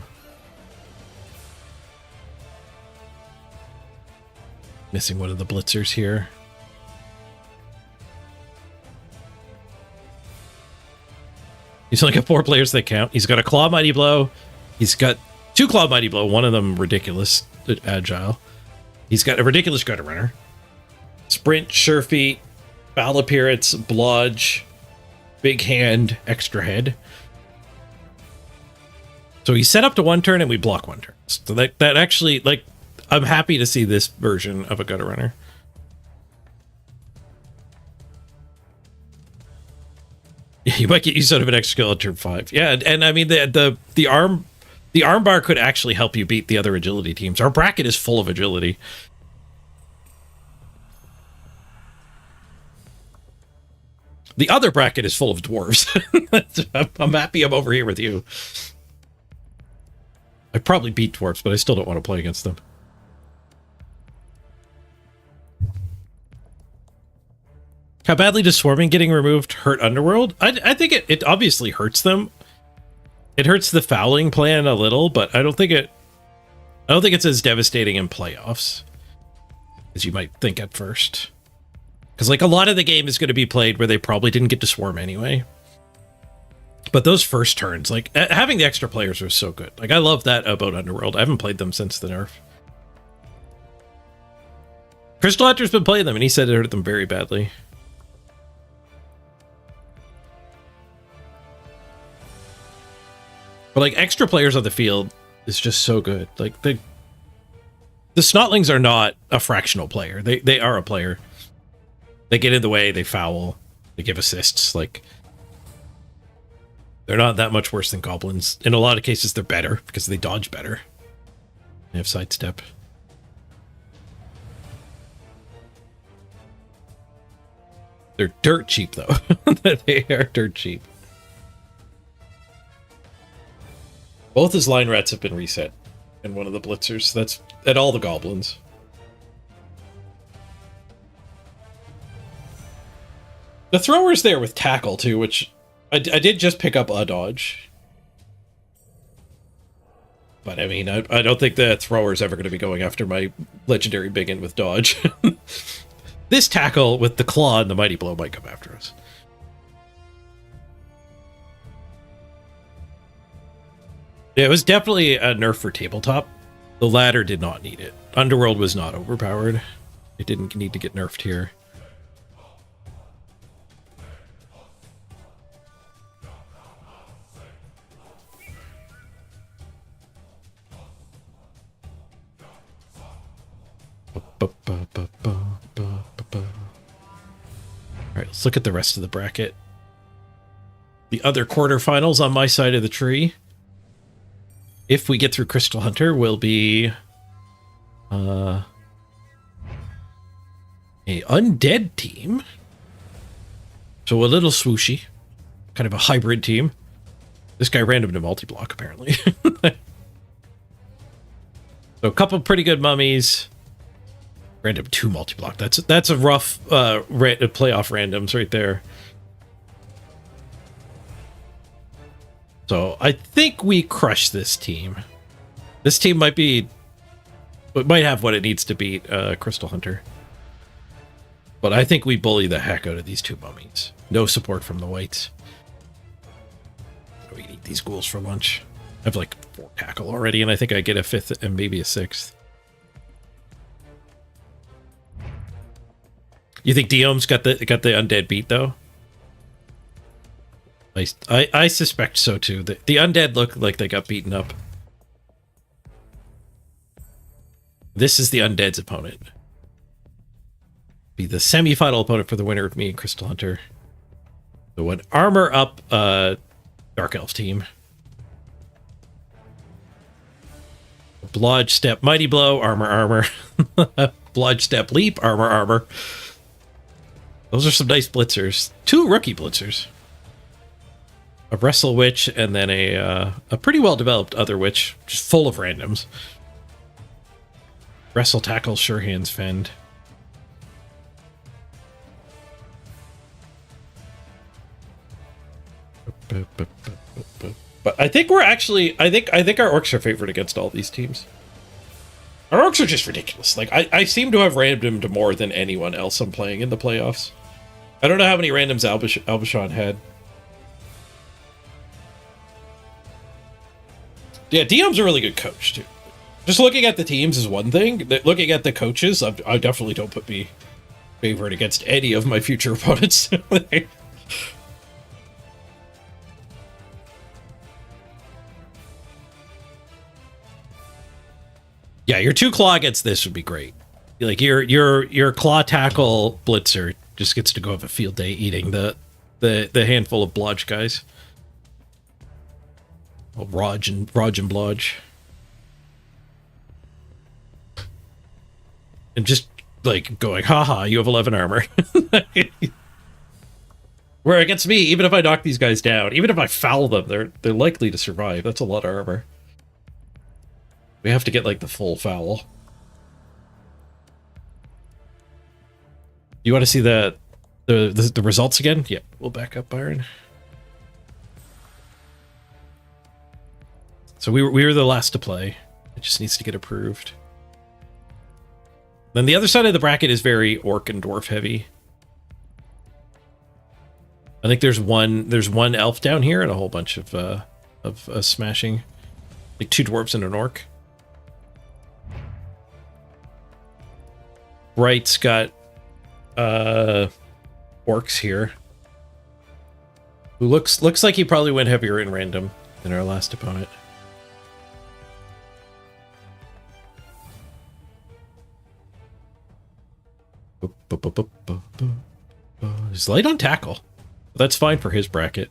Missing one of the blitzers here. He's only got 4 players that count. He's got a Claw Mighty Blow. He's got 2 Claw Mighty Blow, one of them ridiculous agile. He's got a ridiculous Gutter Runner. Sprint, Sure Feet, Foul Appearance, Blodge, Big Hand, Extra Head. So he's set up to 1 turn and we block 1 turn. So that actually, like, I'm happy to see this version of a Gutter Runner. You might get used out of an extra skill at turn 5. Yeah, and I mean the arm bar could actually help you beat the other agility teams. Our bracket is full of agility. The other bracket is full of dwarves. I'm happy I'm over here with you. I probably beat dwarves, but I still don't want to play against them. How badly does swarming getting removed hurt Underworld? I think it obviously hurts them. It hurts the fouling plan a little, but I don't think it's as devastating in playoffs as you might think at first. Because like a lot of the game is going to be played where they probably didn't get to swarm anyway. But those first turns, like having the extra players was so good. Like I love that about Underworld. I haven't played them since the nerf. Crystal Hunter's been playing them and he said it hurt them very badly. But like extra players on the field is just so good. Like the Snotlings are not a fractional player. They are a player. They get in the way, they foul, they give assists. Like they're not that much worse than goblins. In a lot of cases they're better because they dodge better. They have sidestep. They're dirt cheap though. They are dirt cheap. Both his line rats have been reset in one of the blitzers. That's at all the goblins. The thrower's there with tackle too, which I did just pick up a dodge. But I mean, I don't think the thrower's ever going to be going after my legendary biggin with dodge. This tackle with the claw and the mighty blow might come after us. Yeah, it was definitely a nerf for tabletop. The ladder did not need it. Underworld was not overpowered. It didn't need to get nerfed here. Alright, let's look at the rest of the bracket. The other quarterfinals on my side of the tree, if we get through Crystal Hunter, will be a undead team. So a little swooshy. Kind of a hybrid team. This guy random to multi-block, apparently. So a couple pretty good mummies. Random 2 multi-block. That's a rough playoff randoms right there. So I think we crush this team. This team might have what it needs to beat Crystal Hunter. But I think we bully the heck out of these 2 mummies. No support from the whites. We eat these ghouls for lunch. I have like 4 tackle already, and I think I get a 5th and maybe a 6th. You think Diome's got the undead beat though? I suspect so too. The undead look like they got beaten up. This is the undead's opponent. Be the semi-final opponent for the winner of me and Crystal Hunter. So an armor up Dark Elf team. Blodge step, mighty blow, armor. Blodge step, leap, armor. Those are some nice blitzers. 2 rookie blitzers. A Wrestle Witch, and then a pretty well-developed other witch, just full of randoms. Wrestle, tackle, sure hands, fend. But I think we're actually, I think our orcs are favored against all these teams. Our orcs are just ridiculous. Like, I seem to have randomed more than anyone else I'm playing in the playoffs. I don't know how many randoms Albashon had. Yeah, Diome's a really good coach, too. Just looking at the teams is one thing. Looking at the coaches, I definitely don't put me favored against any of my future opponents. Yeah, your 2 claw against this would be great. Like your claw tackle blitzer just gets to go have a field day eating the handful of blodge guys. Oh, Raj and Blodge. And just like going, haha, you have 11 armor. Where against me, even if I knock these guys down, even if I foul them, they're likely to survive. That's a lot of armor. We have to get like the full foul. You want to see the results again? Yeah, we'll back up, Byron. So we were the last to play. It just needs to get approved. Then the other side of the bracket is very orc and dwarf heavy. I think there's one elf down here and a whole bunch of smashing, like 2 dwarves and an orc. Bright's got orcs here, who looks like he probably went heavier in random than our last opponent. He's light on tackle. That's fine for his bracket.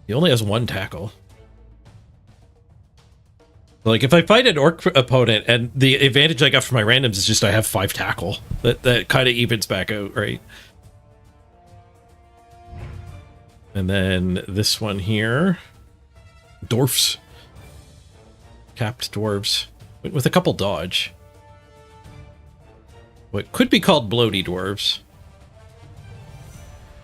He only has 1 tackle. Like, if I fight an orc opponent, and the advantage I got from my randoms is just I have 5 tackle. That kind of evens back out, right? And then this one here. Dwarfs. Capped dwarves. With a couple dodge. What could be called bloaty dwarves.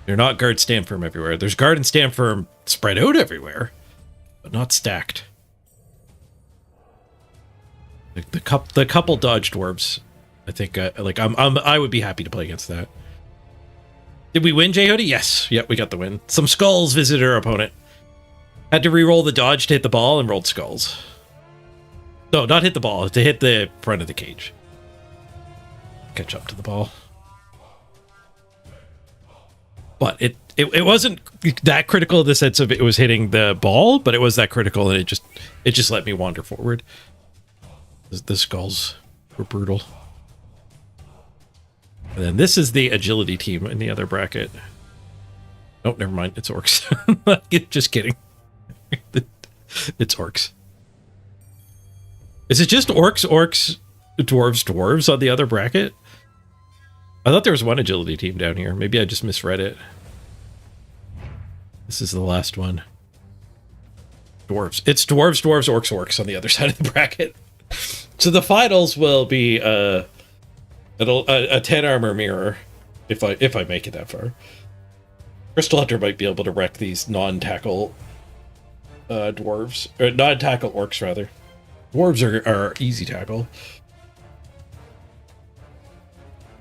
They're not guard stand firm everywhere. There's guard and stand firm spread out everywhere, but not stacked. The couple dodge dwarves, I think I would be happy to play against that. Did we win, J Hoodie? Yes. Yep, we got the win. Some skulls visited our opponent. Had to re-roll the dodge to hit the ball and rolled skulls. No, not hit the ball, to hit the front of the cage. Catch up to the ball. But it wasn't that critical in the sense of it was hitting the ball, but it was that critical and it just let me wander forward. The skulls were brutal. And then this is the agility team in the other bracket. Oh, never mind. It's Orcs. Just kidding. It's Orcs. Is it just Orcs, Dwarves on the other bracket? I thought there was one agility team down here. Maybe I just misread it. This is the last one. Dwarves. It's Dwarves, Orcs on the other side of the bracket. So the finals will be a 10 armor mirror, if I make it that far. Crystal Hunter might be able to wreck these non-tackle dwarves, or non-tackle orcs rather. Dwarves are easy tackle.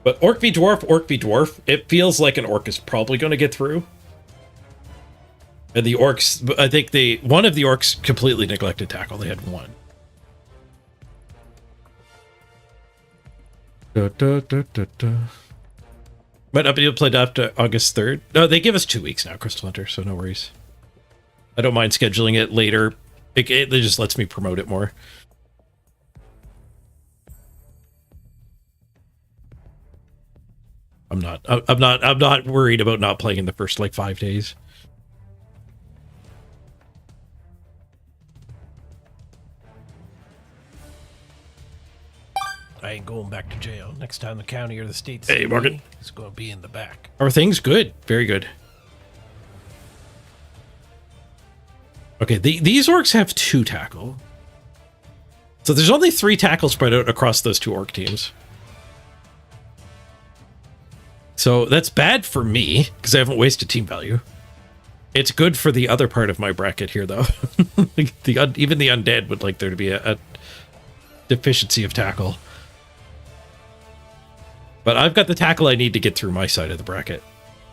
But orc v dwarf, it feels like an orc is probably going to get through. And the orcs, I think one of the orcs completely neglected tackle. They had one. Might not be able to play after August 3rd. No, they give us 2 weeks now, Crystal Hunter, so no worries. I don't mind scheduling it later. It just lets me promote it more. I'm not worried about not playing in the first like 5 days. I ain't going back to jail. Next time the county or the state hey, Morgan, is going to be in the back. Are things good? Very good. Okay, these orcs have 2 tackle. So there's only 3 tackle spread out across those 2 orc teams. So that's bad for me, because I haven't wasted team value. It's good for the other part of my bracket here, though. Even the undead would like there to be a deficiency of tackle. But I've got the tackle I need to get through my side of the bracket.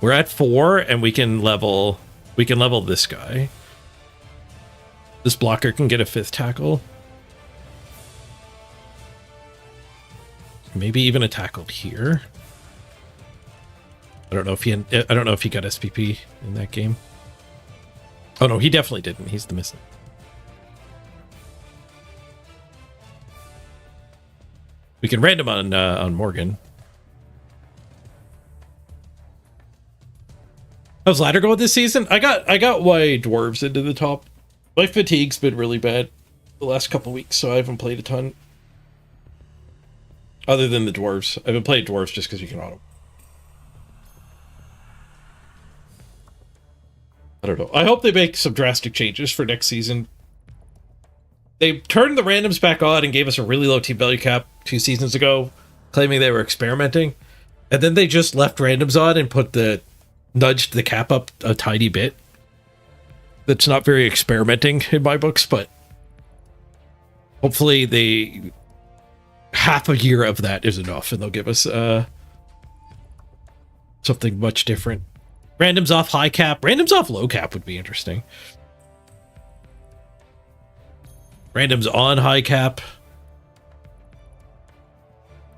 We're at 4, and we can level this guy. This blocker can get a 5th tackle. Maybe even a tackle here. I don't know if he got SPP in that game. Oh no, he definitely didn't. He's the missing. We can random on Morgan. How's ladder going this season? I got Y dwarves into the top. My fatigue's been really bad the last couple weeks, so I haven't played a ton. Other than the dwarves. I've been playing dwarves just because you can auto. I don't know. I hope they make some drastic changes for next season. They turned the randoms back on and gave us a really low team value cap 2 seasons ago, claiming they were experimenting. And then they just left randoms on and nudged the cap up a tiny bit. That's not very experimenting in my books, but hopefully half a year of that is enough and they'll give us something much different. Randoms off high cap. Randoms off low cap would be interesting. Randoms on high cap.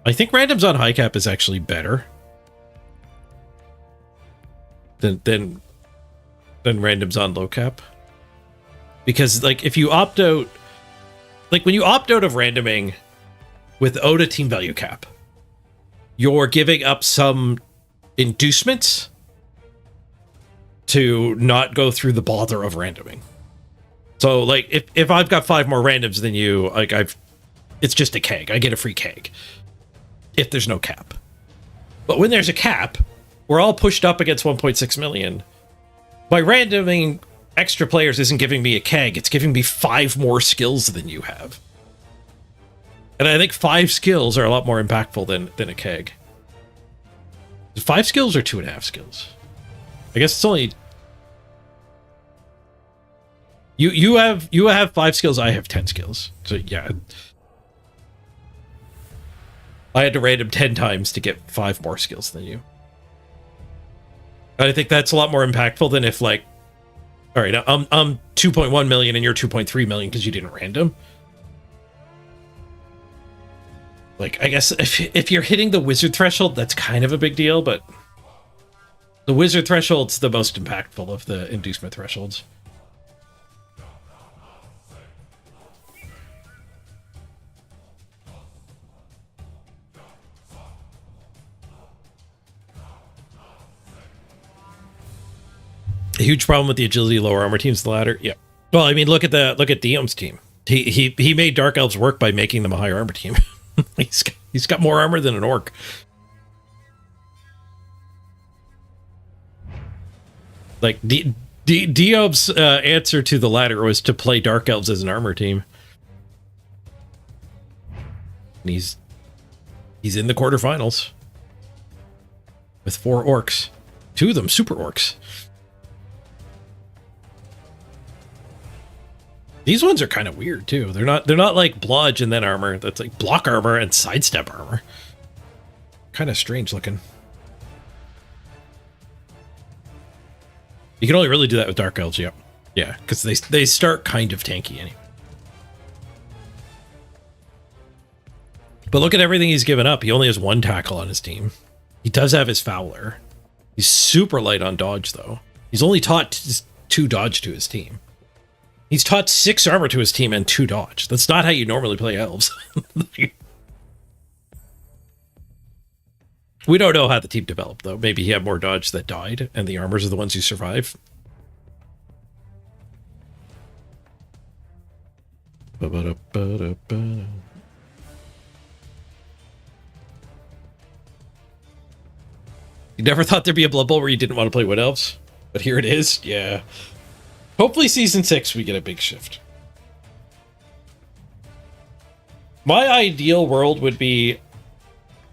I think randoms on high cap is actually better than randoms on low cap. Because like if you opt out, like when you opt out of randoming without a team value cap, you're giving up some inducements to not go through the bother of randoming. So like if I've got 5 more randoms than you, like it's just a keg. I get a free keg if there's no cap. But when there's a cap, we're all pushed up against 1.6 million. By randoming extra players isn't giving me a keg, it's giving me 5 more skills than you have. And I think 5 skills are a lot more impactful than a keg. 5 skills or 2.5 skills? I guess it's only... You have 5 skills, I have 10 skills. So yeah. I had to random 10 times to get 5 more skills than you. And I think that's a lot more impactful than if, like, all right, I'm 2.1 million and you're 2.3 million because you didn't random. Like, I guess if you're hitting the wizard threshold, that's kind of a big deal, but the wizard threshold's the most impactful of the inducement thresholds. A huge problem with the agility lower armor teams, the ladder. Yeah. Well, I mean, look at Diom's team. He made Dark Elves work by making them a higher armor team. he's got more armor than an orc. Like Diom's answer to the ladder was to play Dark Elves as an armor team. And he's in the quarterfinals with 4 orcs. 2 of them super orcs. These ones are kind of weird too. They're not like blodge and then armor. That's like block armor and sidestep armor. Kind of strange looking. You can only really do that with Dark Elves, yeah. Yeah, because they start kind of tanky anyway. But look at everything he's given up. He only has 1 tackle on his team. He does have his Fowler. He's super light on dodge, though. He's only taught 2 dodge to his team. He's taught 6 armor to his team and 2 dodge. That's not how you normally play elves. We don't know how the team developed, though. Maybe he had more dodge that died, and the armors are the ones who survive. You never thought there'd be a Blood Bowl where you didn't want to play Wood Elves? But here it is, yeah. Hopefully season 6 we get a big shift. My ideal world would be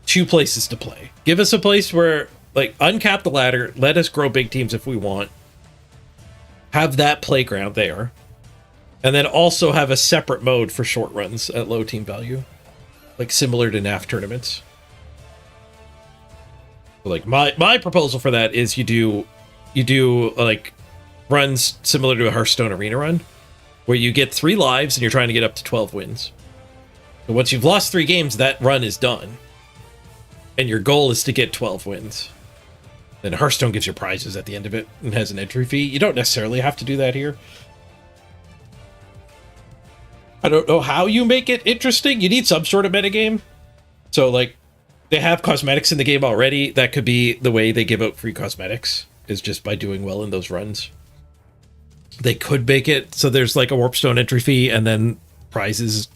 2 places to play. Give us a place where, like, uncap the ladder, let us grow big teams if we want. Have that playground there. And then also have a separate mode for short runs at low team value. Like, similar to NAF tournaments. Like, my proposal for that is you do like runs similar to a Hearthstone arena run, where you get 3 lives and you're trying to get up to 12 wins. So once you've lost 3 games, that run is done. And your goal is to get 12 wins. Then Hearthstone gives you prizes at the end of it and has an entry fee. You don't necessarily have to do that here. I don't know how you make it interesting. You need some sort of metagame. So, like, they have cosmetics in the game already. That could be the way they give out free cosmetics, is just by doing well in those runs. They could make it so there's like a Warpstone entry fee and then prizes.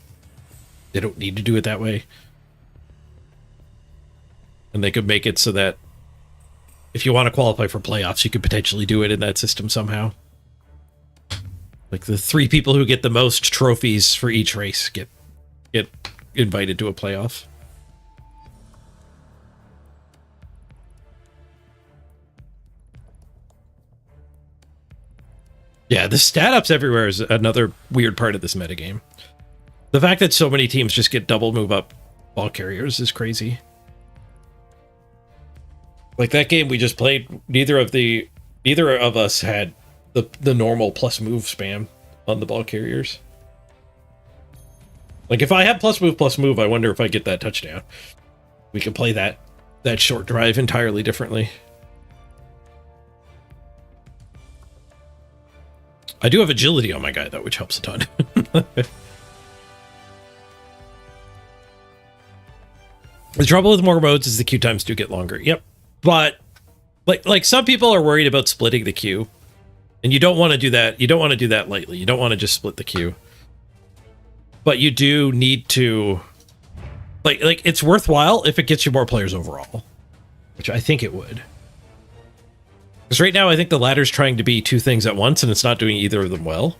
They don't need to do it that way. And they could make it so that if you want to qualify for playoffs, you could potentially do it in that system somehow. Like the 3 people who get the most trophies for each race get invited to a playoff. Yeah, the stat ups everywhere is another weird part of this metagame. The fact that so many teams just get double move up ball carriers is crazy. Like that game we just played, neither of us had the normal plus move spam on the ball carriers. Like if I had plus move, I wonder if I get that touchdown. We could play that short drive entirely differently. I do have agility on my guy though, which helps a ton. The trouble with more modes is the queue times do get longer. Yep. But like some people are worried about splitting the queue. And you don't want to do that. You don't want to do that lightly. You don't want to just split the queue. But you do need to like it's worthwhile if it gets you more players overall, which I think it would. Because right now I think the ladder's trying to be 2 things at once and it's not doing either of them well.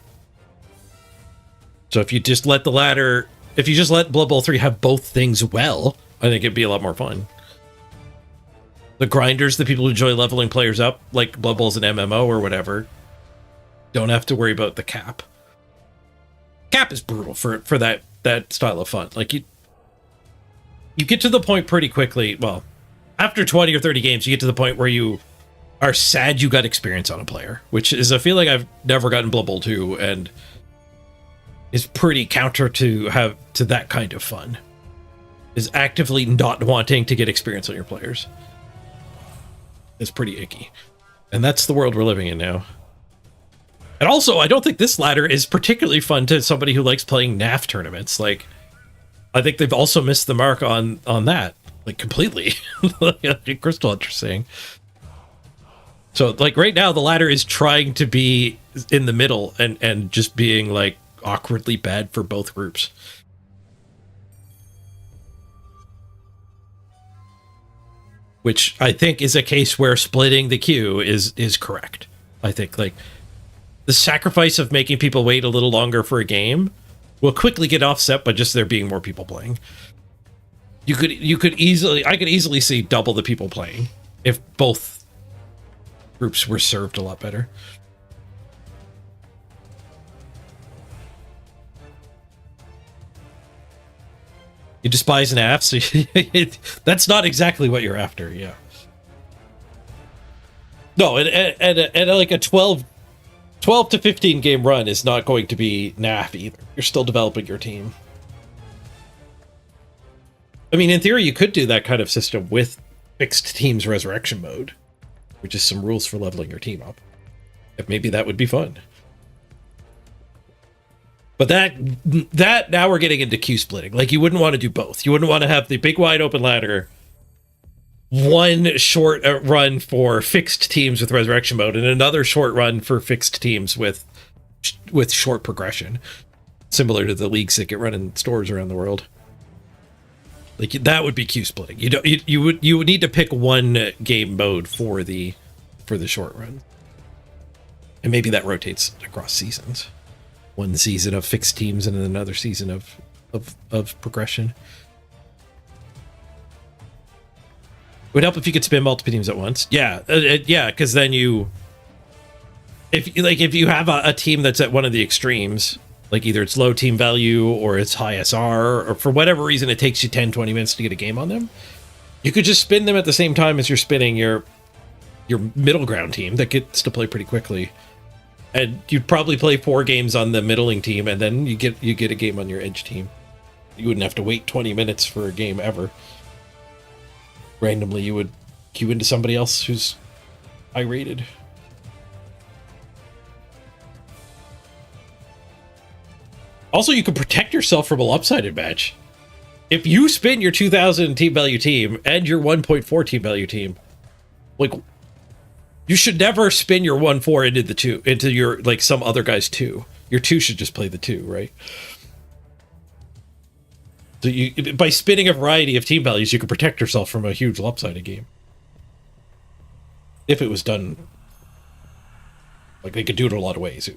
So if you just let Blood Bowl 3 have both things well, I think it'd be a lot more fun. The grinders, the people who enjoy leveling players up, like Blood Bowl's an MMO or whatever, don't have to worry about the cap. Cap is brutal for that style of fun. Like you get to the point pretty quickly. Well, after 20 or 30 games, you get to the point where you are sad you got experience on a player, which is a feeling I've never gotten Blood Bowl 2, and is pretty counter to that kind of fun. Is actively not wanting to get experience on your players. It's pretty icky. And that's the world we're living in now. And also, I don't think this ladder is particularly fun to somebody who likes playing NAF tournaments. Like, I think they've also missed the mark on that, like, completely. Crystal interesting. So, like, right now, the ladder is trying to be in the middle and just being, like, awkwardly bad for both groups. Which I think is a case where splitting the queue is correct. I think, like, the sacrifice of making people wait a little longer for a game will quickly get offset by just there being more people playing. I could easily see double the people playing if both groups were served a lot better. You despise NAF, so that's not exactly what you're after, yeah. No, and like a 12 to 15 game run is not going to be NAF either. You're still developing your team. I mean, in theory, you could do that kind of system with fixed teams resurrection mode, which is some rules for leveling your team up. If maybe that would be fun. But that now we're getting into queue splitting. Like, you wouldn't want to do both. You wouldn't want to have the big wide open ladder, one short run for fixed teams with resurrection mode, and another short run for fixed teams with short progression, similar to the leagues that get run in stores around the world. Like, that would be queue splitting. You would need to pick one game mode for the short run, and maybe that rotates across seasons. One season of fixed teams and then another season of progression. It would help if you could spin multiple teams at once. Yeah, yeah, because then if you have a team that's at one of the extremes, like either it's low team value or it's high SR, or for whatever reason it takes you 10-20 minutes to get a game on them, you could just spin them at the same time as you're spinning your middle ground team that gets to play pretty quickly. And you'd probably play 4 games on the middling team, and then you get a game on your edge team. You wouldn't have to wait 20 minutes for a game ever. Randomly, you would queue into somebody else who's high rated. Also, you can protect yourself from a lopsided match. If you spin your 2,000 team value team and your 1.4 team value team, like, you should never spin your 1-4 into your, like, some other guy's 2. Your 2 should just play the 2, right? So you, by spinning a variety of team values, you can protect yourself from a huge lopsided game. If it was done, like, they could do it in a lot of ways.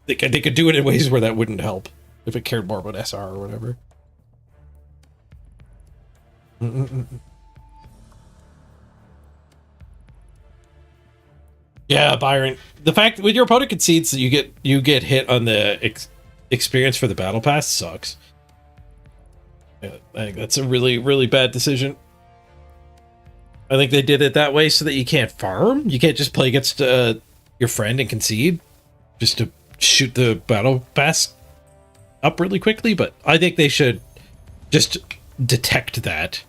They could do it in ways where that wouldn't help if it cared more about SR or whatever. Yeah, Byron. The fact when your opponent concedes that you get hit on the experience for the battle pass sucks. Yeah, I think that's a really, really bad decision. I think they did it that way so that you can't farm. You can't just play against your friend and concede just to shoot the battle pass up really quickly. But I think they should just detect that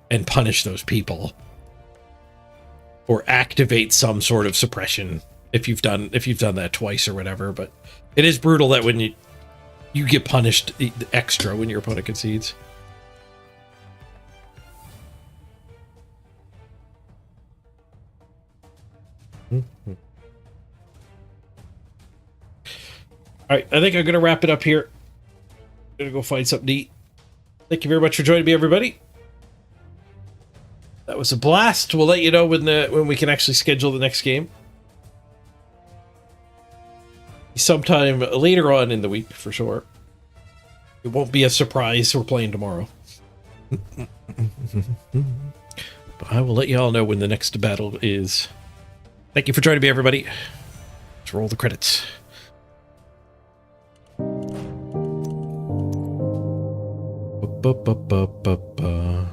and punish those people. Or activate some sort of suppression if you've done that twice or whatever. But it is brutal that when you get punished extra when your opponent concedes. All right, I think I'm gonna wrap it up here. I'm gonna go find something to eat. Thank you very much for joining me, everybody. That was a blast. We'll let you know when we can actually schedule the next game. Sometime later on in the week, for sure. It won't be a surprise we're playing tomorrow. But I will let you all know when the next battle is. Thank you for joining me, everybody. Let's roll the credits. Ba-ba-ba-ba-ba-ba.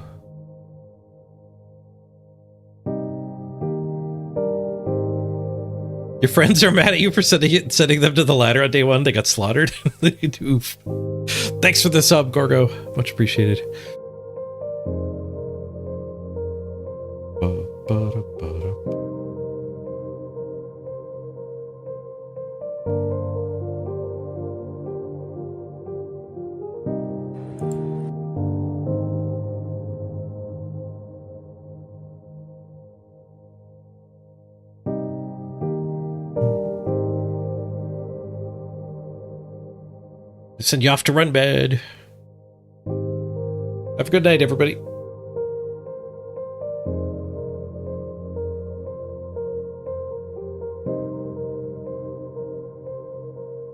Your friends are mad at you for sending them to the ladder on day one. They got slaughtered. Oof. Thanks for the sub, Gorgo. Much appreciated. Ba-ba-da-ba-da. Send you off to run bed. Have a good night, everybody.